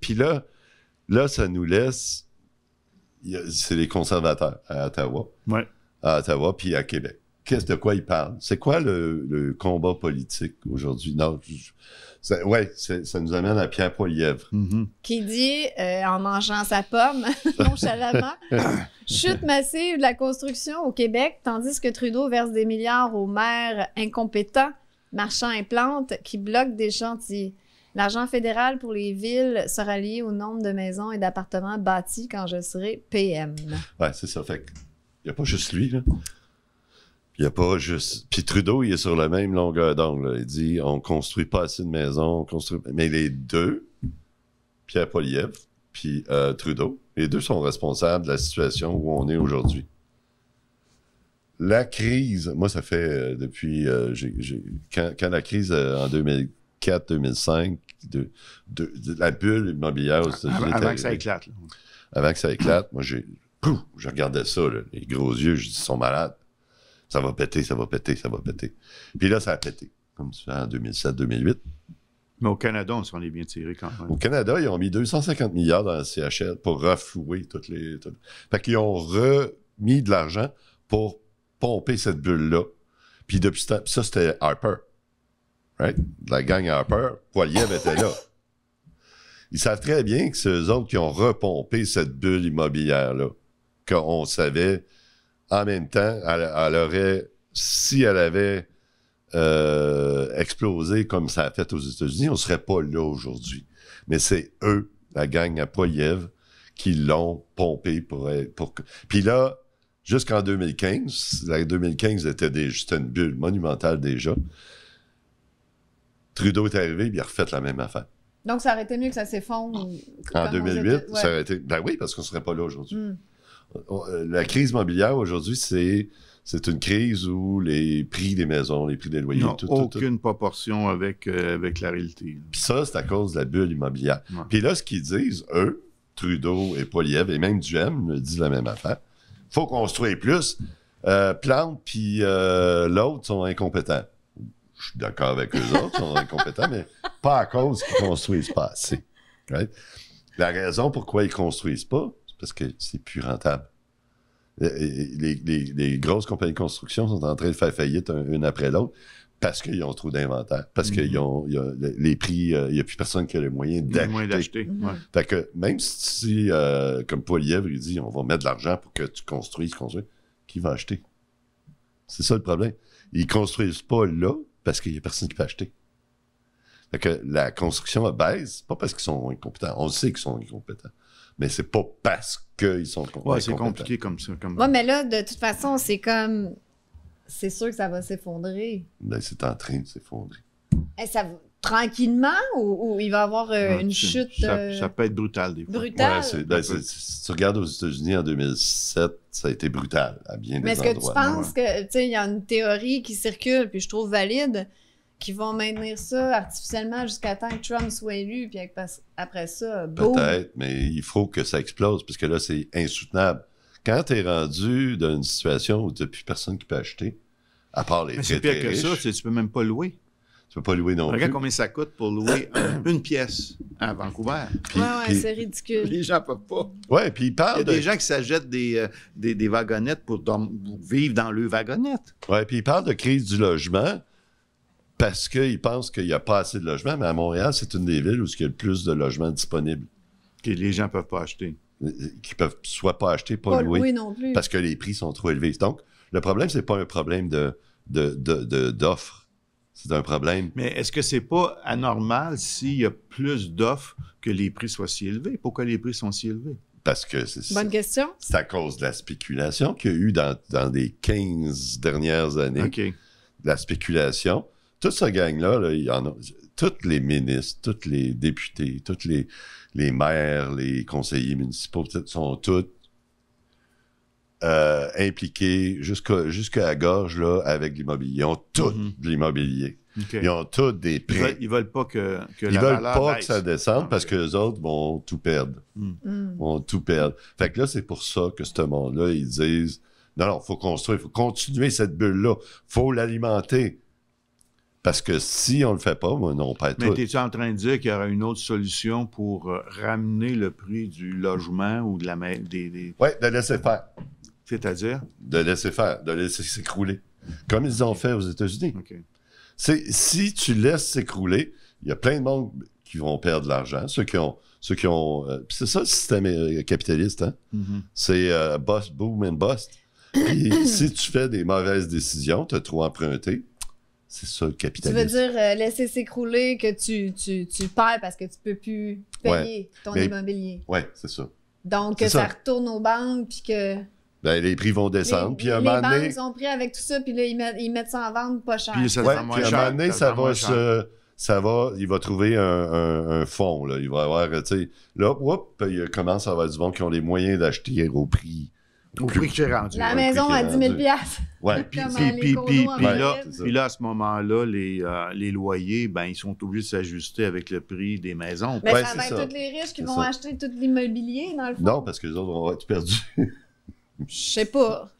puis là, ça nous laisse... C'est les conservateurs à Ottawa. Oui. À Ottawa, puis à Québec. De quoi ils parlent? C'est quoi le combat politique aujourd'hui? Non, ça nous amène à Pierre Poilievre. Qui dit, en mangeant sa pomme, nonchalamment, chute massive de la construction au Québec, tandis que Trudeau verse des milliards aux maires incompétents, marchands et plantes, qui bloquent des chantiers. L'argent fédéral pour les villes sera lié au nombre de maisons et d'appartements bâtis quand je serai PM. Oui, c'est ça. Fait qu'il n'y a pas juste lui, là. Il n'y a pas juste... Puis Trudeau, il est sur la même longueur d'onde, là. Il dit, on ne construit pas assez de maisons, on construit... Mais les deux, Pierre Poilievre puis Trudeau, les deux sont responsables de la situation où on est aujourd'hui. La crise, moi, ça fait depuis... quand la crise en 2004-2005, de la bulle immobilière aux États-Unis. Avant que ça éclate. Là. Avant que ça éclate, moi, je regardais ça, là, les gros yeux, je dis, ils sont malades. Ça va péter, ça va péter, ça va péter. Puis là, ça a pété, comme tu fais en 2007-2008. Mais au Canada, on s'en est bien tiré quand même. Au Canada, ils ont mis 250 milliards dans la CHL pour reflouer toutes les... Fait qu'ils ont remis de l'argent pour pomper cette bulle-là. Puis depuis ce temps, ça, c'était Harper. Right? La gang Harper, Poilievre était là. Ils savent très bien que c'est eux autres qui ont repompé cette bulle immobilière-là. Qu'on savait, en même temps, elle aurait, si elle avait explosé comme ça a fait aux États-Unis, on ne serait pas là aujourd'hui. Mais c'est eux, la gang à Poilievre, qui l'ont pompé pour... Puis là, jusqu'en 2015, la 2015 c'était une bulle monumentale déjà. Trudeau est arrivé, puis il a refait la même affaire. Donc, ça aurait été mieux que ça s'effondre. En 2008, ça aurait été... Ben oui, parce qu'on ne serait pas là aujourd'hui. La crise immobilière aujourd'hui, c'est une crise où les prix des maisons, les prix des loyers... Non, aucune proportion avec la réalité. Puis ça, c'est à cause de la bulle immobilière. Ouais. Puis là, ce qu'ils disent, eux, Trudeau et Poilievre, et même Duhem, me disent la même affaire. Il faut construire plus. Plante puis l'autre sont incompétents. Je suis d'accord avec eux autres, ils sont incompétents, mais pas à cause qu'ils construisent pas assez. Right? La raison pourquoi ils construisent pas, c'est parce que c'est plus rentable. Les grosses compagnies de construction sont en train de faire faillite une après l'autre parce qu'ils ont trop d'inventaire, parce qu'ils ont les prix, il n'y a plus personne qui a les moyens d'acheter. Ouais. Fait que même si, comme Poilievre, il dit, on va mettre de l'argent pour que tu construises, qui va acheter? C'est ça le problème. Ils construisent pas là parce qu'il y a personne qui peut acheter. Fait que la construction baisse, pas parce qu'ils sont incompétents. On sait qu'ils sont incompétents. Mais c'est pas parce qu'ils sont incompétents. Ouais, c'est compliqué comme ça. Ouais, mais là, de toute façon, c'est comme... C'est sûr que ça va s'effondrer. Ben, c'est en train de s'effondrer. Ça va... Tranquillement ou il va y avoir une chute... Ça peut être brutal des fois. Brutale? Ouais, si tu regardes aux États-Unis en 2007, ça a été brutal à bien des endroits. Mais est-ce que tu penses que, tu sais, il y a une théorie qui circule, puis je trouve valide, qu'ils vont maintenir ça artificiellement jusqu'à temps que Trump soit élu, puis après ça, boum. Peut-être, mais il faut que ça explose, parce que là, c'est insoutenable. Quand tu es rendu dans une situation où tu n'as plus personne qui peut acheter, à part les très, très riches... C'est pire que ça, tu peux même pas louer. Tu peux pas louer non plus. Regarde combien ça coûte pour louer une pièce à Vancouver. Ouais, c'est ridicule. Les gens peuvent pas. Ouais, puis il parle Il y a des gens qui s'achètent des wagonnettes pour vivre dans le wagonnette. Ouais, puis il parle de crise du logement parce qu'ils pensent qu'il n'y a pas assez de logements, mais à Montréal, c'est une des villes où il y a le plus de logements disponibles. Que les gens peuvent pas acheter. Qui peuvent soit pas acheter, pas louer. Oui, non plus. Parce que les prix sont trop élevés. Donc, le problème, c'est pas un problème d'offre. C'est un problème. Mais est-ce que c'est pas anormal s'il y a plus d'offres que les prix soient si élevés? Pourquoi les prix sont si élevés? Parce que Bonne question. C'est à cause de la spéculation qu'il y a eu dans les 15 dernières années. OK. La spéculation. Toute cette gang-là, là, il y en a. Tous les ministres, tous les députés, tous les maires, les conseillers municipaux sont tous impliqués jusqu'à la gorge là, avec l'immobilier. Ils ont tout de l'immobilier. Okay. Ils ont tous des prix. Ils veulent pas que ils la veulent valeur pas baisse. que ça descende parce que les autres vont tout perdre. Vont tout perdre. Fait que là, c'est pour ça que ce monde-là, ils disent non, il faut construire, il faut continuer cette bulle-là. Il faut l'alimenter. Parce que si on le fait pas, on perd tout. Mais es-tu en train de dire qu'il y aura une autre solution pour ramener le prix du logement ou de la des... Oui, de laisser faire. C'est-à-dire? De laisser faire, de laisser s'écrouler. Comme ils ont fait aux États-Unis. OK. Si tu laisses s'écrouler, il y a plein de monde qui vont perdre de l'argent. Ceux qui ont c'est ça le système capitaliste, hein? C'est bust, boom and bust. Puis si tu fais des mauvaises décisions, tu as trop emprunté, c'est ça le capitalisme. Tu veux dire laisser s'écrouler que tu perds parce que tu peux plus payer ton immobilier. Oui, c'est ça. Donc que ça retourne aux banques puis que... Ben, les prix vont descendre. Puis les banques sont pris avec tout ça, puis là, ils mettent ça en vente pas cher. Puis ça puis à un moment donné, il va trouver un fonds. Là. Il va avoir, tu sais, là, il commence à avoir du monde qui ont les moyens d'acheter au prix. Au prix que j'ai rendu. La maison à 10 000 $. Ouais. Puis là, à ce moment-là, les loyers, ben, ils sont obligés de s'ajuster avec le prix des maisons. Mais ça va être tous les riches qui vont acheter tout l'immobilier, dans le fond. Non, parce que les autres vont être perdus. Je sais pas.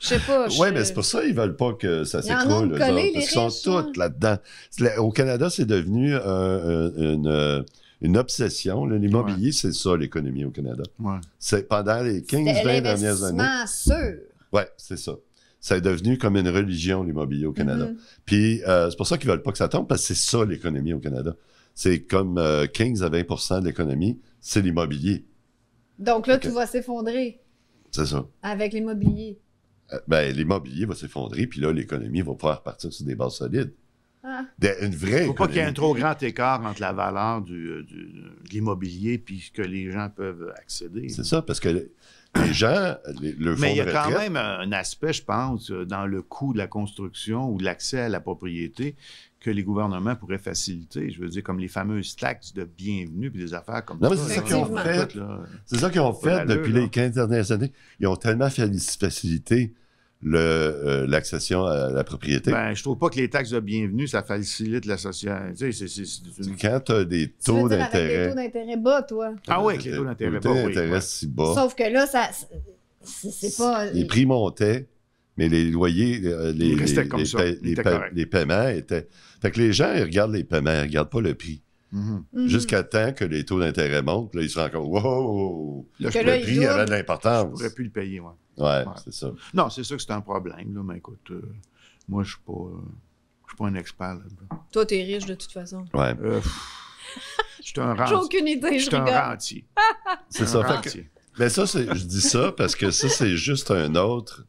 Oui, mais c'est pour ça qu'ils veulent pas que ça s'écroule. Parce qu'ils sont tous là-dedans. Au Canada, c'est devenu une obsession. L'immobilier, c'est ça, l'économie au Canada. Ouais. C'est pendant les 15-20 dernières années. Sûr. Oui, c'est ça. Ça est devenu comme une religion, l'immobilier au Canada. Puis c'est pour ça qu'ils veulent pas que ça tombe, parce que c'est ça, l'économie au Canada. C'est comme 15 à 20 % de l'économie, c'est l'immobilier. Donc là, tout va s'effondrer. C'est ça. Avec l'immobilier. L'immobilier va s'effondrer, puis là, l'économie va pouvoir repartir sur des bases solides. Ah. Une vraie. Il ne faut pas qu'il y ait un trop grand écart entre la valeur de l'immobilier et ce que les gens peuvent accéder. C'est ça, parce que les gens, le fonds Mais il y a de quand retraite, même un aspect, je pense, dans le coût de la construction ou de l'accès à la propriété que les gouvernements pourraient faciliter. Je veux dire, comme les fameuses taxes de bienvenue puis des affaires comme ça. Non, mais c'est ça qu'ils ont fait. C'est ça qu'ils ont fait depuis les 15 dernières années. Ils ont tellement facilité l'accession à la propriété. Ben, je trouve pas que les taxes de bienvenue, ça facilite l'association. Quand tu as des taux d'intérêt. Avec des taux d'intérêt bas, toi. Ah oui, avec les taux d'intérêt bas. Les taux d'intérêt si bas. Sauf que là, c'est pas. Les prix montaient, mais les loyers, les paiements étaient. Fait que les gens, ils regardent les paiements, ils ne regardent pas le prix. Jusqu'à temps que les taux d'intérêt montent, là, ils se rendent compte, wow, le prix avait de l'importance. Je pourrais plus le payer, moi. Ouais, c'est ça. Non, c'est sûr que c'est un problème, là, mais écoute, moi, je suis pas un expert là-dedans. Toi, t'es riche de toute façon. Ouais. Je suis un rentier. J'ai aucune idée, je rigole. Je suis un rentier. C'est ça. Fait que, mais ça, je dis ça parce que ça, c'est juste un autre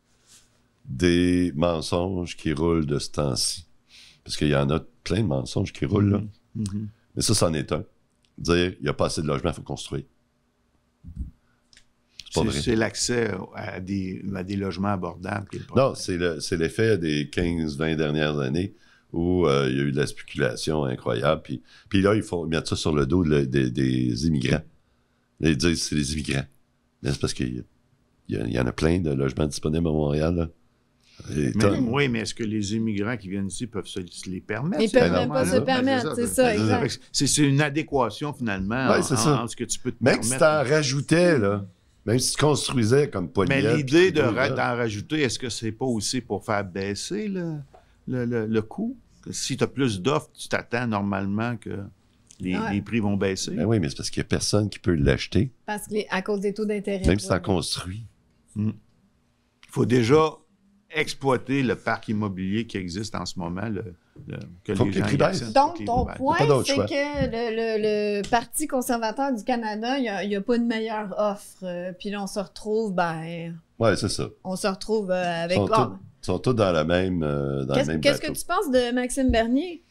des mensonges qui roulent de ce temps-ci. Parce qu'il y en a plein de mensonges qui roulent, là. Mais ça, c'en est un. Dire, il n'y a pas assez de logements, il faut construire. C'est l'accès à des logements abordables qui est le problème. Non, c'est l'effet des 15-20 dernières années où il y a eu de la spéculation incroyable. Puis là, il faut mettre ça sur le dos des immigrants. Là, ils disent c'est les immigrants. Mais c'est parce qu'il y en a plein de logements disponibles à Montréal, là. Oui, mais est-ce que les immigrants qui viennent ici peuvent se les permettre? Ils ne peuvent même pas se permettre, c'est ça, exact. C'est une adéquation, finalement, en ce que tu peux te même permettre. Si tu en rajoutais, là, même si tu construisais comme poignée. Mais l'idée d'en rajouter, est-ce que c'est pas aussi pour faire baisser le coût? Si tu as plus d'offres, tu t'attends normalement que les prix vont baisser. Ben oui, mais c'est parce qu'il n'y a personne qui peut l'acheter. Parce qu'à cause des taux d'intérêt. Même si tu en construis. Il faut déjà exploiter le parc immobilier qui existe en ce moment, que faut les que gens les prix baissent. Donc, ton point, c'est choix. que le Parti conservateur du Canada, il n'y a pas une meilleure offre. Puis là, on se retrouve, Oui, c'est ça. on se retrouve avec... Ils sont tous dans la même Qu'est-ce que tu penses de Maxime Bernier?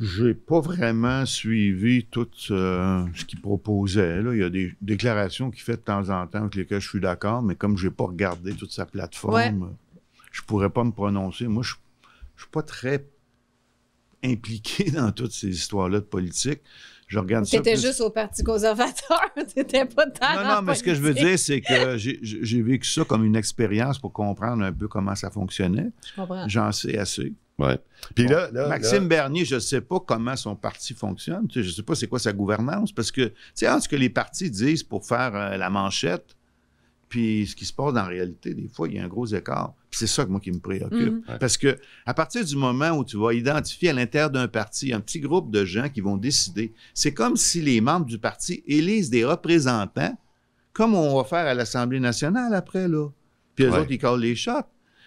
J'ai pas vraiment suivi tout ce qu'il proposait. Là. Il y a des déclarations qu'il fait de temps en temps avec lesquelles je suis d'accord, mais comme je n'ai pas regardé toute sa plateforme, je pourrais pas me prononcer. Moi, je suis pas très impliqué dans toutes ces histoires-là de politique. Je regarde ça. T'étais juste au Parti conservateur, t'étais pas tant Non, mais ce que je veux dire, c'est que j'ai vécu ça comme une expérience pour comprendre un peu comment ça fonctionnait. Je comprends. J'en sais assez. Ouais. Puis là, Maxime Bernier, je ne sais pas comment son parti fonctionne. Je ne sais pas c'est quoi sa gouvernance. Parce que, tu sais, entre ce que les partis disent pour faire la manchette, puis ce qui se passe dans la réalité, des fois, il y a un gros écart. Puis c'est ça, moi, qui me préoccupe. Parce que à partir du moment où tu vas identifier à l'intérieur d'un parti un petit groupe de gens qui vont décider, c'est comme si les membres du parti élisent des représentants, comme on va faire à l'Assemblée nationale après, là. Puis eux autres, ils collent les shots.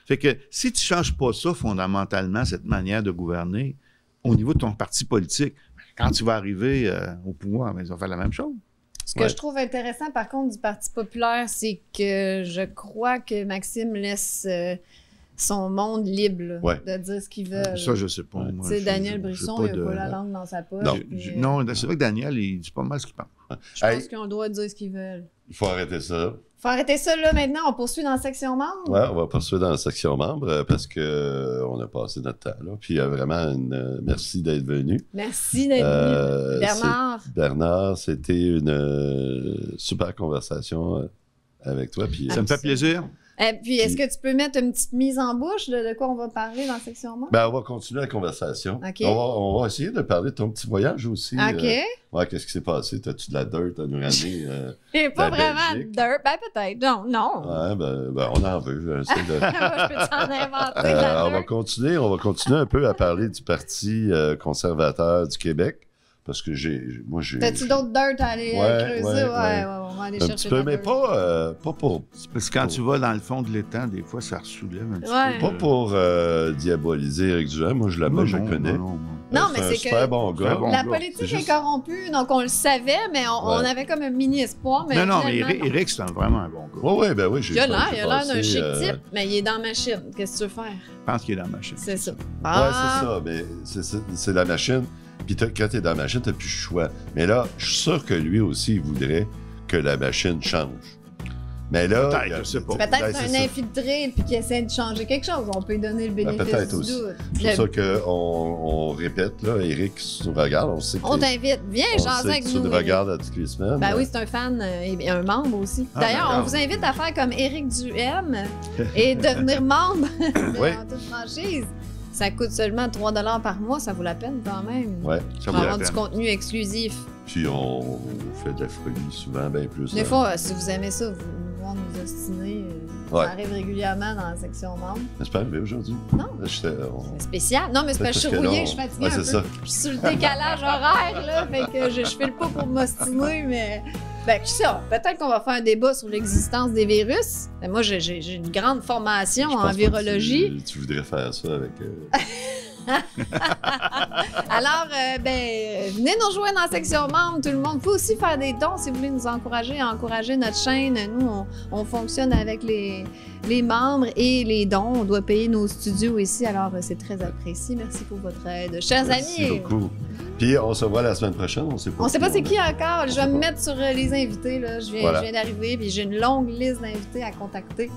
Fait que si tu ne changes pas ça fondamentalement, cette manière de gouverner, au niveau de ton parti politique, quand tu vas arriver au pouvoir, ils vont faire la même chose. Ce que je trouve intéressant, par contre, du Parti populaire, c'est que je crois que Maxime laisse son monde libre de dire ce qu'il veut. Ça, je ne sais pas. Tu sais, Daniel Brisson, il n'a pas la langue dans sa poche. Non, c'est vrai que Daniel, il dit pas mal ce qu'il pense. Je pense qu'ils ont le droit de dire ce qu'ils veulent. Il faut arrêter ça. Il faut arrêter ça là maintenant. On poursuit dans la section membres. Oui, on va poursuivre dans la section membres parce qu'on a passé notre temps là. Puis vraiment, merci d'être venu. Merci d'être venu. Bernard. Bernard, c'était une super conversation avec toi. Puis, ça me fait plaisir. Et puis, est-ce que tu peux mettre une petite mise en bouche de quoi on va parler dans la section membres? Ben, on va continuer la conversation. Okay. On va essayer de parler de ton petit voyage aussi. OK. Qu'est-ce qui s'est passé? As-tu de la dirt à nous ramener? Pas vraiment de dirt. Ben, peut-être. Non. Ouais, ben, on en veut. Je peux t'en inventer. On va continuer un peu à parler du Parti conservateur du Québec. Parce que T'as-tu d'autres dirt à aller creuser? Ouais, on va aller chercher un petit peu, mais pas pour... Parce que quand tu vas dans le fond de l'étang, des fois, ça ressoulève un petit peu. Pas pour diaboliser Éric Duhem. Moi, je le connais. Non, mais c'est super bon gars. La politique est corrompue, donc on le savait, mais on avait comme un mini-espoir. Mais non, mais Éric, c'est vraiment un bon gars. Oui. Il a l'air d'un chic type, mais il est dans la machine. Qu'est-ce que tu veux faire? Je pense qu'il est dans la machine. C'est ça. C'est ça, mais c'est la machine. Puis quand tu es dans la machine, tu n'as plus le choix. Mais là, je suis sûr que lui aussi, il voudrait que la machine change. Mais là... Peut-être, je sais pas. Peut-être c'est un infiltré puis qui essaie de changer quelque chose. On peut lui donner le bénéfice du doute. C'est pour ça qu'on répète, là, Éric, si tu nous regardes, on sait que... On t'invite. Viens jaser avec nous. Tu nous regardes à toutes les semaines. Ben oui, c'est un fan et un membre aussi. D'ailleurs, on vous invite à faire comme Éric Duhem et devenir membre en toute franchise. Ça coûte seulement 3 $ par mois, ça vaut la peine quand même. Oui, ça vaut la peine. On avoir du contenu exclusif. Puis on fait de la folie souvent, bien plus. Des fois, si vous aimez ça, vous voir nous ostiner. Ça arrive régulièrement dans la section membre. C'est pas arrivé aujourd'hui? Non. C'est spécial. Non, mais c'est parce que je suis rouillée, je suis fatiguée un peu. Ça. Je suis sur le décalage horaire, là, fait que je file pas pour m'ostiner, mais... Ben, qui ça? Peut-être qu'on va faire un débat sur l'existence des virus. Ben, moi, j'ai une grande formation en virologie. Tu voudrais faire ça avec... Alors, venez nous rejoindre dans la section membres, tout le monde. Vous aussi faire des dons si vous voulez nous encourager à encourager notre chaîne. Nous, on fonctionne avec les membres et les dons. On doit payer nos studios ici, alors c'est très apprécié. Merci pour votre aide. Chers Merci amis. beaucoup. Puis on se voit la semaine prochaine. On sait pas c'est qui encore. Je vais me mettre sur les invités. Là. Je viens d'arriver, puis j'ai une longue liste d'invités à contacter.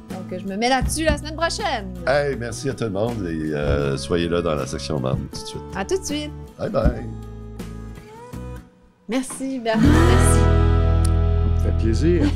Donc, je me mets là-dessus la semaine prochaine. Hey, merci à tout le monde et soyez là dans la section membres tout de suite. À tout de suite. Bye bye. Merci, Bernard. Merci. Ça me fait plaisir.